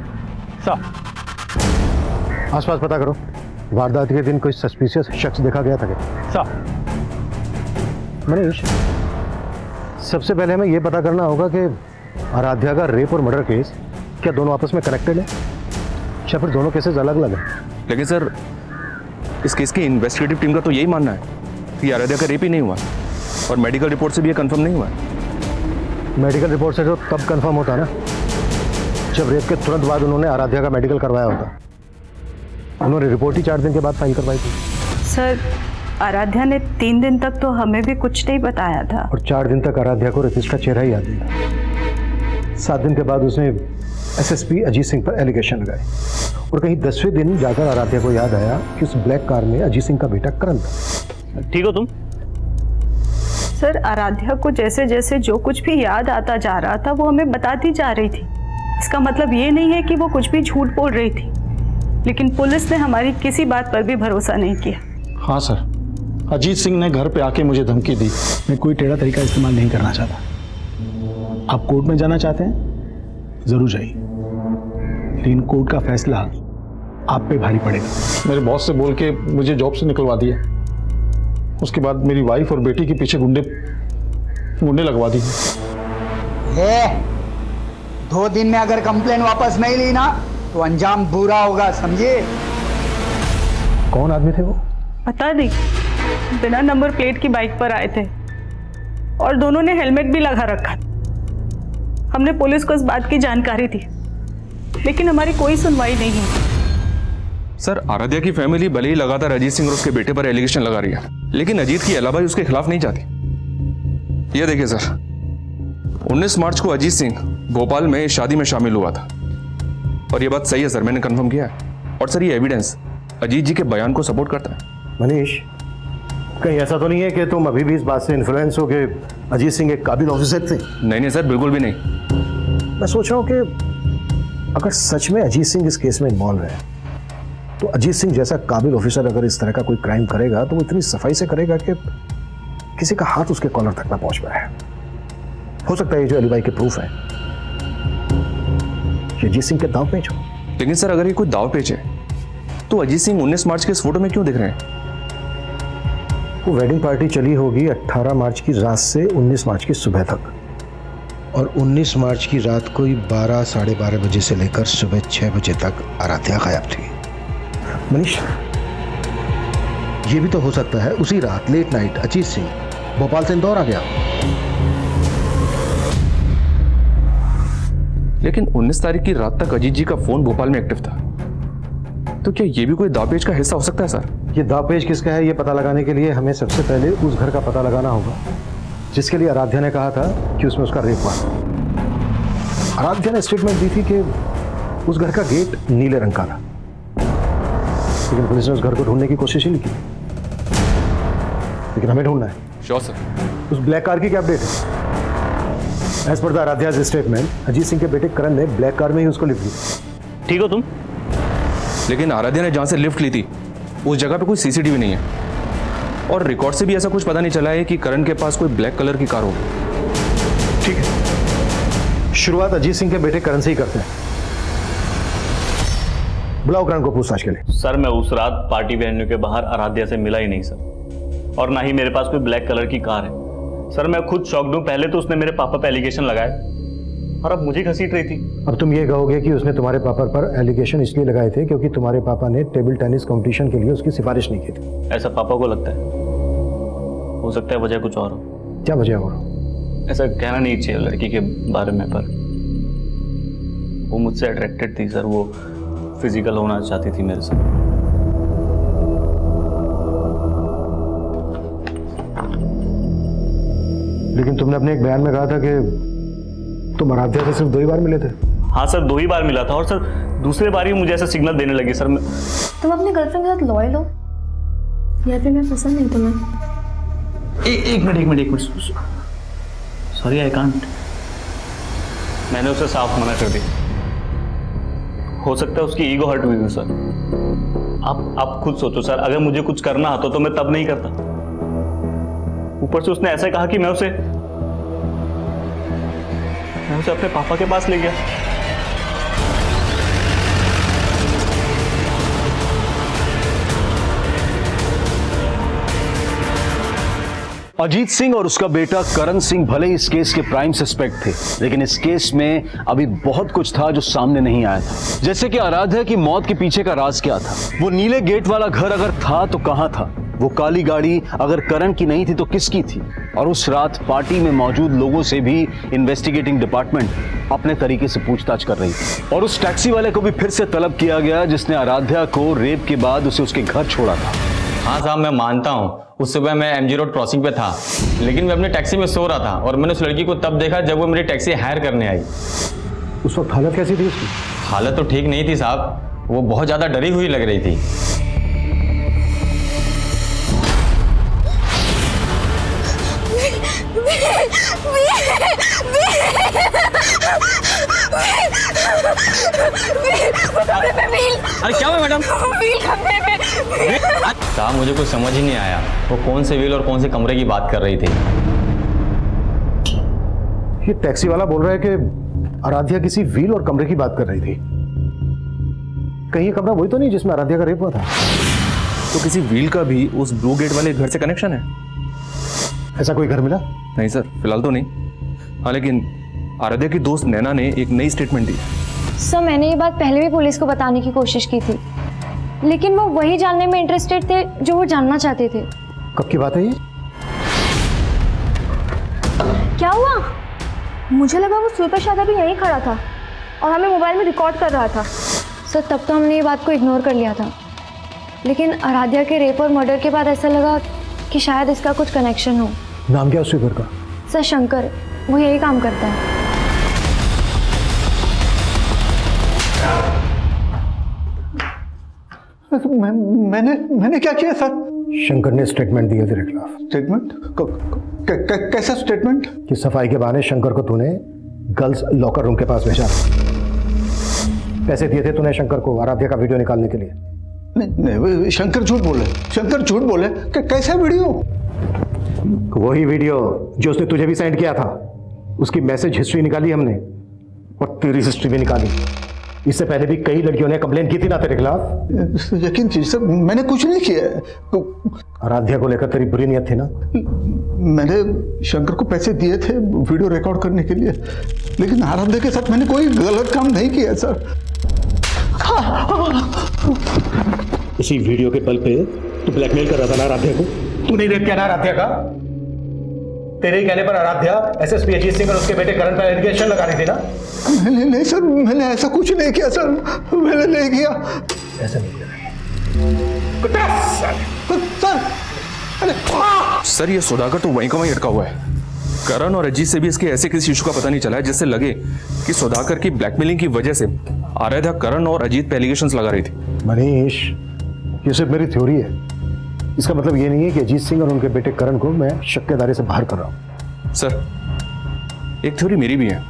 साहब, आसपास पता करो, वारदात के दिन कोई सस्पिशियस शख्स देखा गया था क्या? साहब, मनीष, सबसे पहले हमें यह पता करना होगा कि आराध्या का रेप और मर्डर केस क्या दोनों आपस में कनेक्टेड है या फिर दोनों केसेस अलग अलग हैं? लेकिन सर, इस केस की इन्वेस्टिगेटिव टीम का तो यही मानना है कि आराध्या का रेप ही नहीं हुआ और मेडिकल रिपोर्ट से भी ये कंफर्म नहीं हुआ है। मेडिकल रिपोर्ट से तो तब कंफर्म होता ना जब रेप के तुरंत बाद उन्होंने आराध्या का मेडिकल करवाया होता। उन्होंने रिपोर्ट ही 4 दिन के बाद फाइल करवाई थी। सर, आराध्या ने 3 दिन तक तो हमें भी कुछ नहीं बताया था। और 4 दिन तक आराध्या को रेपिस्ट का चेहरा ही याद नहीं था। 7 दिन के बाद उसने एसएसपी अजीत सिंह पर एलिगेशन लगाए और कहीं 10वें दिन जाकर आराध्या को याद आया कि उस ब्लैक कार में अजीत सिंह का बेटा करण था। ठीक हो तुम? सर, आराध्या को जैसे जैसे जो कुछ भी याद आता जा रहा था वो हमें बताती जा रही थी। इसका मतलब ये नहीं है कि वो कुछ भी झूठ बोल रही थी, लेकिन पुलिस ने हमारी किसी बात पर भी भरोसा नहीं किया। हाँ सर, अजीत सिंह ने घर पे आके मुझे धमकी दी। मैं कोई टेढ़ा तरीका इस्तेमाल नहीं करना चाहता। आप कोर्ट में जाना चाहते हैं, जरूर जाइए, लेकिन कोर्ट का फैसला आप पे भारी पड़ेगा। मेरे बॉस से बोल के मुझे जॉब से निकलवा दिया, उसके बाद मेरी वाइफ और बेटी के पीछे गुंडे लगवा दी। 2 दिन में अगर कंप्लेन वापस नहीं ली ना तो अंजाम बुरा होगा, समझे? कौन आदमी थे वो? पता नहीं, बिना नंबर प्लेट की बाइक पर आए थे और दोनों ने हेलमेट भी लगा रखा। हमने पुलिस को इस बात की जानकारी दी, लेकिन हमारी कोई सुनवाई नहीं हुई। सर, आराध्या की फैमिली भले ही लगातार अजीत सिंह और उसके बेटे पर एलिगेशन लगा रही है, लेकिन अजीत की अलाबाई उसके खिलाफ नहीं जाती। ये देखिए सर, 19 मार्च को अजीत सिंह भोपाल में शादी में शामिल हुआ था और ये बात सही है सर, मैंने कंफर्म किया है। और सर, ये एविडेंस अजीत जी के बयान को सपोर्ट करता है। मनीष, कहीं ऐसा तो नहीं है कि तुम अभी भी इस बात से इन्फ्लुएंस हो कि अजीत सिंह एक काबिल ऑफिसर थे? नहीं सर, बिल्कुल भी नहीं। मैं सोच रहा हूँ कि अगर सच में अजीत सिंह इस केस में इन्वॉल्व है तो अजीत सिंह जैसा काबिल ऑफिसर अगर इस तरह का कोई क्राइम करेगा तो वो इतनी सफाई से करेगा कि किसी का हाथ उसके कॉलर तक ना पहुंच पाए। हो सकता है ये जो अलीबाई के प्रूफ है ये अजीत सिंह के दाव पेच हो। लेकिन सर, अगर ये कोई दाव पेच है तो अजीत सिंह 19 मार्च के इस फोटो में क्यों दिख रहे हैं? वो वेडिंग पार्टी चली होगी 18 मार्च की रात से 19 मार्च की सुबह तक, और 19 मार्च की रात कोई 12 साढ़े 12 बजे से लेकर सुबह 6 बजे तक आराध्या गायब थी। मनीष, ये भी तो हो सकता है उसी रात लेट नाइट अजीत सिंह भोपाल से इंदौर आ गया। लेकिन 19 तारीख की रात तक अजीत जी का फोन भोपाल में एक्टिव था, तो क्या ये भी कोई दावपेच का हिस्सा हो सकता है सर? ये दावपेच किसका है ये पता लगाने के लिए हमें सबसे पहले उस घर का पता लगाना होगा जिसके लिए आराध्या ने कहा था कि उसमें उसका रेप हुआ। आराध्या ने स्टेटमेंट दी थी कि उस घर का गेट नीले रंग का था, लेकिन पुलिस ने उस घर को ढूंढने की कोशिश ही नहीं की। लेकिन हमें ढूंढना है। Sure sir. उस ब्लैक कार की क्या अपडेट है? As per the Aaradhya's statement Ajit Singh के बेटे करण ने ब्लैक कार में ही उसको लिफ्ट दी। ठीक हो तुम? लेकिन आराध्या ने जहां से लिफ्ट ली थी उस जगह पे कोई सीसीटीवी नहीं है और रिकॉर्ड से भी ऐसा कुछ पता नहीं चला है कि करण के पास कोई ब्लैक कलर की कार हो। ठीक है, शुरुआत अजीत सिंह के बेटे करण से ही करते हैं। बुलाओ करण को पूछताछ के लिए। सर, मैं उस रात पार्टी वेन्यू के बाहर आराध्या से मिला ही नहीं सर, और ना ही मेरे पास कोई ब्लैक कलर की कार है। सर, मैं खुद शॉक्ड हूं। पहले तो उसने मेरे पापा पे एलिगेशन लगाए और अब मुझे घसीट रही थी। अब तुम ये कहोगे कि उसने तुम्हारे पापा पर एलिगेशन इसलिए लगाए थे क्योंकि तुम्हारे पापा ने टेबल टेनिस कंपटीशन के लिए उसकी सिफारिश नहीं की थी। ऐसा पापा को लगता है। हो सकता है वजह कुछ और हो। क्या वजह हो? ऐसा कहना नहीं चाहिए लड़की के बारे में, पर वो मुझसे अट्रैक्टेड थी सर। वो फिजिकल होना चाहती थी मेरे से। लेकिन तुमने अपने एक बयान में कहा था कि तुम आराध्या से सिर्फ 2 ही बार मिले थे। हाँ सर, 2 ही बार मिला था और सर दूसरे बार ही मुझे ऐसा सिग्नल देने लगी सर। तुम अपने गर्लफ्रेंड के साथ लॉयल हो या फिर मैं पसंद नहीं तुम्हें? एक मिनट सॉरी, आई कांट। मैंने उसे साफ मना कर दिया। हो सकता है उसकी ईगो हर्ट हुई सर। आप खुद सोचो सर, अगर मुझे कुछ करना होता तो मैं तब नहीं करता। ऊपर से उसने ऐसे कहा कि मैं उसे अपने पापा के पास ले गया। अजीत सिंह और उसका बेटा करण सिंह भले ही इस केस के प्राइम सस्पेक्ट थे, लेकिन इस केस में अभी बहुत कुछ था जो सामने नहीं आया था। जैसे कि आराध्या की मौत के पीछे का राज क्या था, वो नीले गेट वाला घर अगर था तो कहां था, वो काली गाड़ी अगर करण की नहीं थी तो किसकी थी, और उस रात पार्टी में मौजूद लोगों से भी इन्वेस्टिगेटिंग डिपार्टमेंट अपने तरीके से पूछताछ कर रही थी। और उस टैक्सी वाले को भी फिर से तलब किया गया जिसने आराध्या को रेप के बाद उसे उसके घर छोड़ा था। हाँ साहब, मैं मानता हूँ उस सुबह मैं MG रोड क्रॉसिंग पे था, लेकिन मैं अपनी टैक्सी में सो रहा था और मैंने उस लड़की को तब देखा जब वो मेरी टैक्सी हायर करने आई। उस वक्त हालत कैसी थी उसकी? हालत तो ठीक नहीं थी साहब, वो बहुत ज़्यादा डरी हुई लग रही थी। अरे क्या हुआ मैडम? साहब मुझे कुछ समझ ही नहीं आया, वो कौन से व्हील और कौन से कमरे की बात कर रही थी। ये टैक्सी वाला बोल रहा है कि आराध्या किसी व्हील और कमरे की बात कर रही थी। कहीं ये कमरा वही तो नहीं जिसमें आराध्या का रेप हुआ था? तो किसी व्हील का भी उस ब्लू गेट वाले घर से कनेक्शन है? ऐसा कोई घर मिला? नहीं सर, फिलहाल तो नहीं। हाँ, लेकिन आराध्या की दोस्त नैना ने एक नई स्टेटमेंट दी। सर, मैंने ये बात पहले भी पुलिस को बताने की कोशिश की थी, लेकिन वो वही जानने में इंटरेस्टेड थे जो वो जानना चाहते थे। कब की बात है ये? क्या हुआ? मुझे लगा वो सुपर शादा भी यहीं खड़ा था और हमें मोबाइल में रिकॉर्ड कर रहा था। सर, तब तो हमने ये बात को इग्नोर कर लिया था, लेकिन आराध्या के रेप और मर्डर के बाद ऐसा लगा कि शायद इसका कुछ कनेक्शन हो। नाम क्या उस स्वीपर का? सर, शंकर, वो यही काम करता है। मैंने क्या किया सर? शंकर ने स्टेटमेंट दिया तेरे खिलाफ। स्टेटमेंट? कैसा स्टेटमेंट? कि सफाई के बहाने शंकर को तूने गर्ल्स लॉकर रूम के पास भेजा। पैसे दिए थे तूने शंकर को आराध्या का वीडियो निकालने के लिए। नहीं, शंकर झूठ बोले। शंकर झूठ बोले। कैसा वीडियो? वही वीडियो जो उसने तुझे भी सेंड किया था। उसकी मैसेज हिस्ट्री निकाली हमने और तेरी हिस्ट्री भी निकाली। इससे पहले भी कई लड़कियों ने कंप्लेन की थी ना तेरे खिलाफ। यकीन कीजिए सर, मैंने कुछ नहीं किया। आराध्या को लेकर तेरी बुरी नियत थी ना? मैंने शंकर को पैसे दिए थे वीडियो रिकॉर्ड करने के लिए, लेकिन आराध्या के साथ मैंने कोई गलत काम नहीं किया सर। इसी वीडियो के बल पे तू ब्लैकमेल कर रहा था ना आराध्या को? तू नहीं रेप किया ना आराध्या का? तेरे ही कहने पर आराध्या एसएसपी अजीत सिंह और उसके बेटे करण पर एलिगेशन लगा रही थी ना? नहीं सर, मैंने ऐसा कुछ नहीं किया सर, मैंने नहीं किया। ऐसा नहीं किया सर, ये सुधाकर तो वहीं का वहीं अटका हुआ है। करण और अजीत से भी इसके ऐसे किसी इशू का पता नहीं चला है जिससे लगे कि सुधाकर की ब्लैकमेलिंग की वजह से आराध्या करण और अजीत पे एलिगेशंस लगा रही थी। मनीष, ये सिर्फ मेरी थ्योरी है। इसका मतलब ये नहीं है कि अजीत सिंह और उनके बेटे करण को मैं शक के दायरे से बाहर कर रहा हूं। सर, एक थ्योरी मेरी भी है।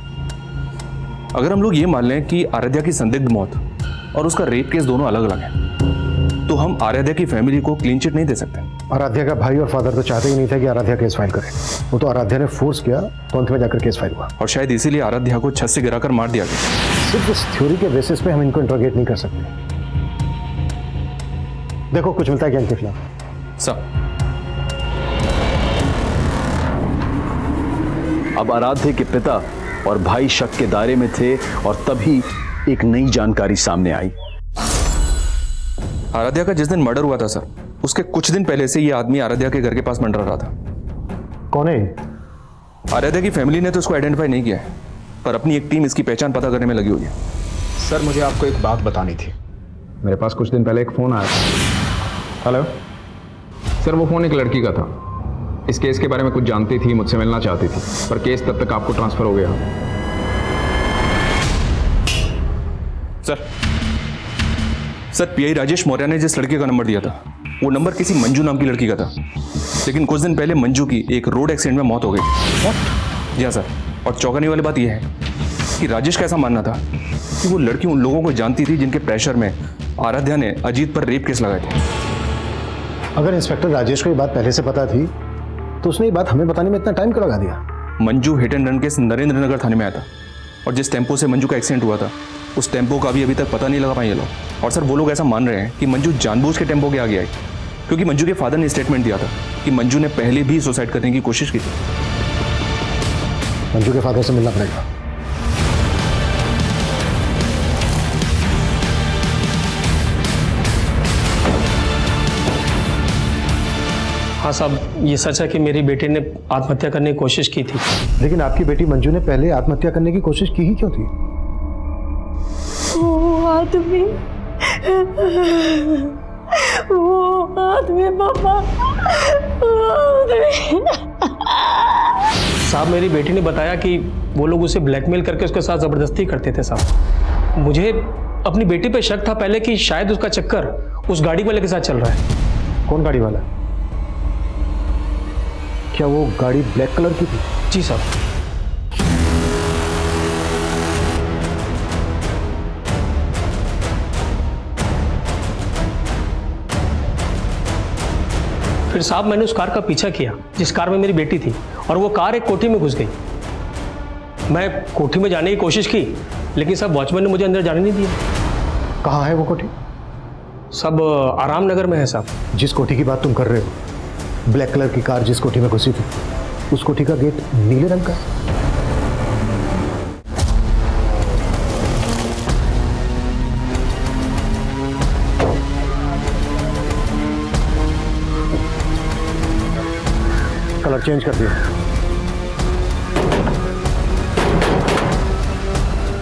अगर हम लोग ये मान लें कि आराध्या की संदिग्ध मौत और उसका रेप केस दोनों अलग अलग हैं, तो हम आराध्या की फैमिली को क्लीन चिट नहीं दे सकते। आराध्या का भाई और फादर तो चाहते ही नहीं था कि आराध्या केस फाइल करे। वो तो आराध्या ने फोर्स किया तो अंत में जाकर केस फाइल हुआ। और शायद इसीलिए आराध्या को छत से गिराकर मार दिया गया। सिर्फ इस थ्योरी के बेसिस पे हम इनको इंट्रोगेट नहीं कर सकते। देखो कुछ मिलता है क्या इनके खिलाफ? अब आराध्या के पिता और भाई शक के दायरे में थे और तभी एक नई जानकारी सामने आई। आराध्या का जिस दिन मर्डर हुआ था सर, उसके कुछ दिन पहले से ये आदमी आराध्या के घर के पास मंडरा रहा था। कौन है? आराध्या की फैमिली ने तो उसको आइडेंटिफाई नहीं किया है, पर अपनी एक टीम इसकी पहचान पता करने में लगी हुई है। सर, मुझे आपको एक बात बतानी थी। मेरे पास कुछ दिन पहले एक फ़ोन आया था। हेलो सर, वो फ़ोन एक लड़की का था। इस केस के बारे में कुछ जानती थी, मुझसे मिलना चाहती थी, पर केस तब तक आपको ट्रांसफ़र हो गया। सर, पीआई राजेश मौर्य ने जिस लड़के का नंबर दिया था, वो नंबर किसी मंजू नाम की लड़की का था। लेकिन कुछ दिन पहले मंजू की एक रोड एक्सीडेंट में मौत हो गई। जी हाँ सर, और चौंकाने वाली बात यह है कि राजेश का ऐसा मानना था कि वो लड़की उन लोगों को जानती थी जिनके प्रेशर में आराध्या ने अजीत पर रेप केस लगाए थे। अगर इंस्पेक्टर राजेश को ये बात पहले से पता थी तो उसने ये बात हमें बताने में इतना टाइम क्यों लगा दिया? Manju hit and run case Narendra Nagar थाने में आया था और जिस टेम्पो से मंजू का एक्सीडेंट हुआ था उस टेम्पो का भी अभी तक पता नहीं लगा पाए ये लोग। और सर वो लोग ऐसा मान रहे हैं कि मंजू जानबूझ के टेम्पो के आगे आई, क्योंकि मंजू के फादर ने स्टेटमेंट दिया था कि मंजू ने पहले भी सुसाइड करने की कोशिश की थी। मंजू के फादर से मिलना पड़ेगा। हाँ साहब, ये सच है कि मेरी बेटी ने आत्महत्या करने की कोशिश की थी। लेकिन आपकी बेटी मंजू ने पहले आत्महत्या करने की कोशिश की ही क्यों थी? वो आदमी पापा, साहब मेरी बेटी ने बताया कि वो लोग उसे ब्लैकमेल करके उसके साथ ज़बरदस्ती करते थे साहब। मुझे अपनी बेटी पे शक था पहले कि शायद उसका चक्कर उस गाड़ी वाले के साथ चल रहा है। कौन गाड़ी वाला? क्या वो गाड़ी ब्लैक कलर की थी? जी साहब। फिर साहब मैंने उस कार का पीछा किया जिस कार में मेरी बेटी थी, और वो कार एक कोठी में घुस गई। मैं कोठी में जाने की कोशिश की, लेकिन साहब वॉचमैन ने मुझे अंदर जाने नहीं दिया। कहाँ है वो कोठी? सब आराम नगर में है साहब। जिस कोठी की बात तुम कर रहे हो, ब्लैक कलर की कार जिस कोठी में घुसी थी, उस कोठी का गेट नीले रंग का है। कलर चेंज कर दिया।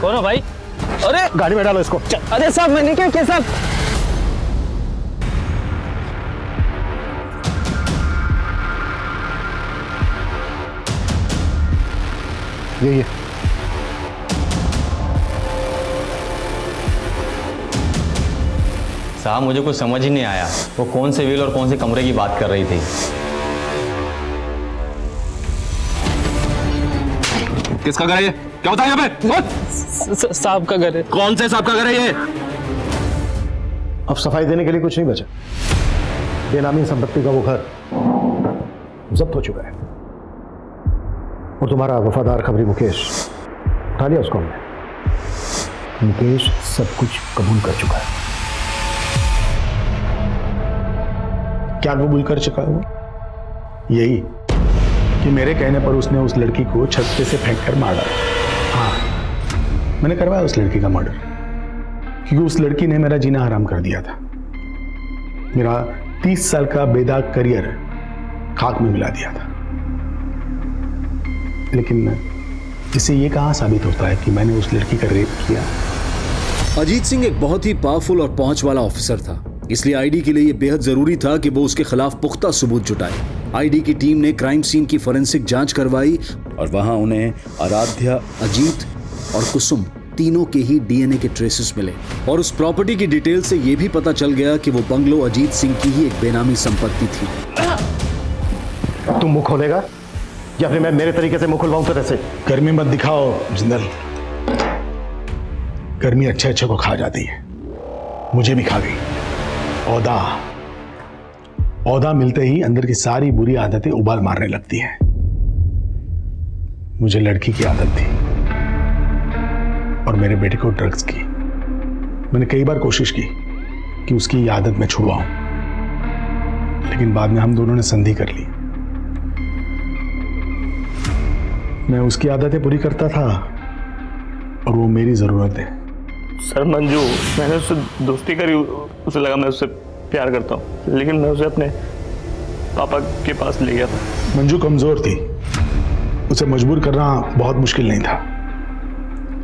कौन हो भाई? अरे गाड़ी में डालो इसको। अरे साहब मैंने क्या किया साहब? ये साहब मुझे कुछ समझ ही नहीं आया, वो कौन से व्हील और कौन से कमरे की बात कर रही थी। किसका घर है ये? क्या होता है यहाँ पे? साहब का घर है। कौन से साहब का घर है ये? अब सफाई देने के लिए कुछ नहीं बचा। बेनामी संपत्ति का वो घर जब्त हो चुका है और तुम्हारा वफादार खबरी मुकेश उठा लिया उसको हमने। मुकेश सब कुछ कबूल कर चुका है। क्या कबूल कर चुका है वो? यही कि मेरे कहने पर उसने उस लड़की को छत पे से फेंक कर मार डाला। हाँ, मैंने करवाया उस लड़की का मर्डर, क्योंकि उस लड़की ने मेरा जीना हराम कर दिया था। मेरा 30 साल का बेदाग करियर खाक में मिला दिया था। लेकिन इससे ये कहाँ साबित होता है कि मैंने उस लड़की का रेप किया? अजीत सिंह एक बहुत ही पावरफुल और पहुंच वाला ऑफिसर था, इसलिए आईडी के लिए यह बेहद जरूरी था कि वो उसके खिलाफ पुख्ता सबूत जुटाए। आईडी की टीम ने क्राइम सीन की फोरेंसिक जांच करवाई और वहां उन्हें आराध्या, अजीत और कुसुम तीनों के ही डीएनए के ट्रेसेस मिले। और उस प्रॉपर्टी की डिटेल से यह भी पता चल गया कि वो बंगलो अजीत सिंह की ही एक बेनामी संपत्ति थी। तुम मुंह खोलेगा या फिर मैं मेरे तरीके से मुंह खुलवाऊं तेरे से? गर्मी मत दिखाओ जिंदल, गर्मी अच्छे अच्छे को खा जाती है, मुझे भी खा गई। औदा मिलते ही अंदर की सारी बुरी आदतें उबाल मारने लगती हैं। मुझे लड़की की आदत थी और मेरे बेटे को ड्रग्स की। मैंने कई बार कोशिश की कि उसकी ये आदत मैं छुड़वाऊं, लेकिन बाद में हम दोनों ने संधि कर ली। मैं उसकी आदतें पूरी करता था और वो मेरी जरूरत है। सर मंजू, मैंने उससे दोस्ती करी, उसे लगा मैं उससे प्यार करता हूँ, लेकिन मैं उसे अपने पापा के पास ले गया था। मंजू कमजोर थी, उसे मजबूर करना बहुत मुश्किल नहीं था,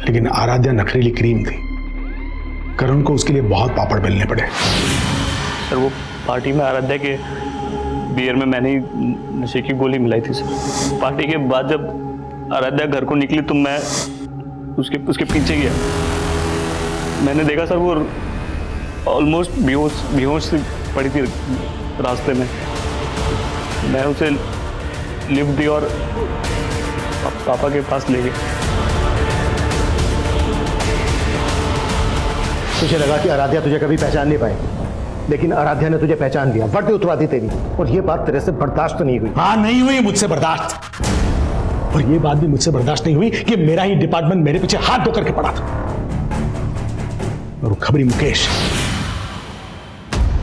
लेकिन आराध्या नखरीली क्रीम थी। करुण को उसके लिए बहुत पापड़ बेलने पड़े। सर वो पार्टी में आराध्या के बियर में मैंने ही नशे की गोली मिलाई थी सर। पार्टी के बाद जब आराध्या घर को निकली तो मैं उसके पीछे गया। मैंने देखा सर वो ऑलमोस्ट बेहोश से पड़ी थी रास्ते में। मैं उसे लिफ्ट दी और पापा के पास ले गया। तुझे लगा कि आराध्या तुझे कभी पहचान नहीं पाएगी, लेकिन आराध्या ने तुझे पहचान लिया, वर्दी उतरवा दी तेरी, और ये बात तेरे से बर्दाश्त नहीं हुई। हाँ, नहीं हुई मुझसे बर्दाश्त। और ये बात भी मुझसे बर्दाश्त नहीं हुई कि मेरा ही डिपार्टमेंट मेरे पीछे हाथ धो करके पड़ा था। और वो खबरी मुकेश,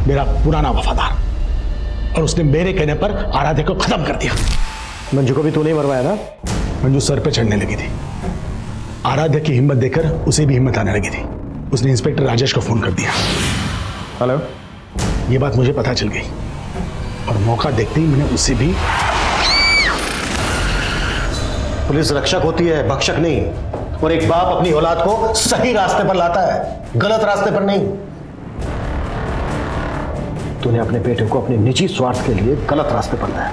मेरा पुराना वफादार, और उसने मेरे कहने पर आराध्या को खत्म कर दिया। मंजू को भी तूने मरवाया ना? मंजू सर पे चढ़ने लगी थी। आराध्या की हिम्मत देखकर उसे भी हिम्मत आने लगी थी। उसने इंस्पेक्टर राजेश को फोन कर दिया। हेलो, ये बात मुझे पता चल गई और मौका देखते ही मैंने उसे भी। पुलिस रक्षक होती है, भक्षक नहीं। और एक बाप अपनी औलाद को सही रास्ते पर लाता है, गलत रास्ते पर नहीं। तूने अपने बेटे को अपने निजी स्वार्थ के लिए गलत रास्ते पर लाया।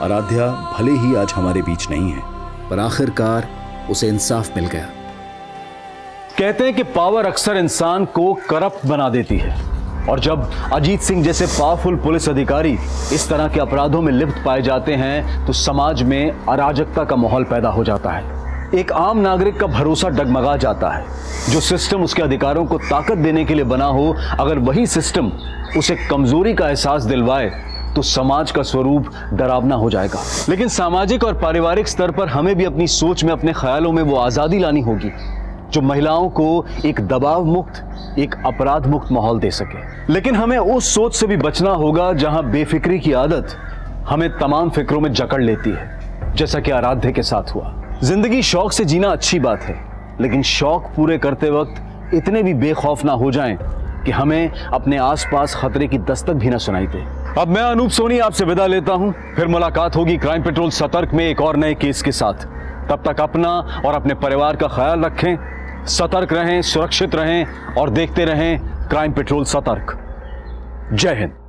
आराध्या भले ही आज हमारे बीच नहीं है, पर आखिरकार उसे इंसाफ मिल गया। कहते हैं कि पावर अक्सर इंसान को करप्ट बना देती है, और जब अजीत सिंह जैसे पावरफुल पुलिस अधिकारी इस तरह के अपराधों में लिप्त पाए जाते हैं तो समाज में अराजकता का माहौल पैदा हो जाता है। एक आम नागरिक का भरोसा डगमगा जाता है। जो सिस्टम उसके अधिकारों को ताकत देने के लिए बना हो, अगर वही सिस्टम उसे कमजोरी का एहसास दिलवाए तो समाज का स्वरूप डरावना हो जाएगा। लेकिन सामाजिक और पारिवारिक स्तर पर हमें भी अपनी सोच में, अपने ख्यालों में वो आजादी लानी होगी जो महिलाओं को एक दबाव मुक्त, एक अपराध मुक्त माहौल दे सके। लेकिन हमें उस सोच से भी बचना होगा जहां बेफिक्री की आदत हमें तमाम फिक्रों में जकड़ लेती है, जैसा कि आराध्या के साथ हुआ। जिंदगी शौक से जीना अच्छी बात है, लेकिन शौक पूरे करते वक्त इतने भी बेखौफ ना हो जाएं कि हमें अपने आसपास खतरे की दस्तक भी ना सुनाई दे। अब मैं अनूप सोनी आपसे विदा लेता हूं। फिर मुलाकात होगी क्राइम पेट्रोल सतर्क में एक और नए केस के साथ। तब तक अपना और अपने परिवार का ख्याल रखें, सतर्क रहें, सुरक्षित रहें और देखते रहें क्राइम पेट्रोल सतर्क। जय हिंद।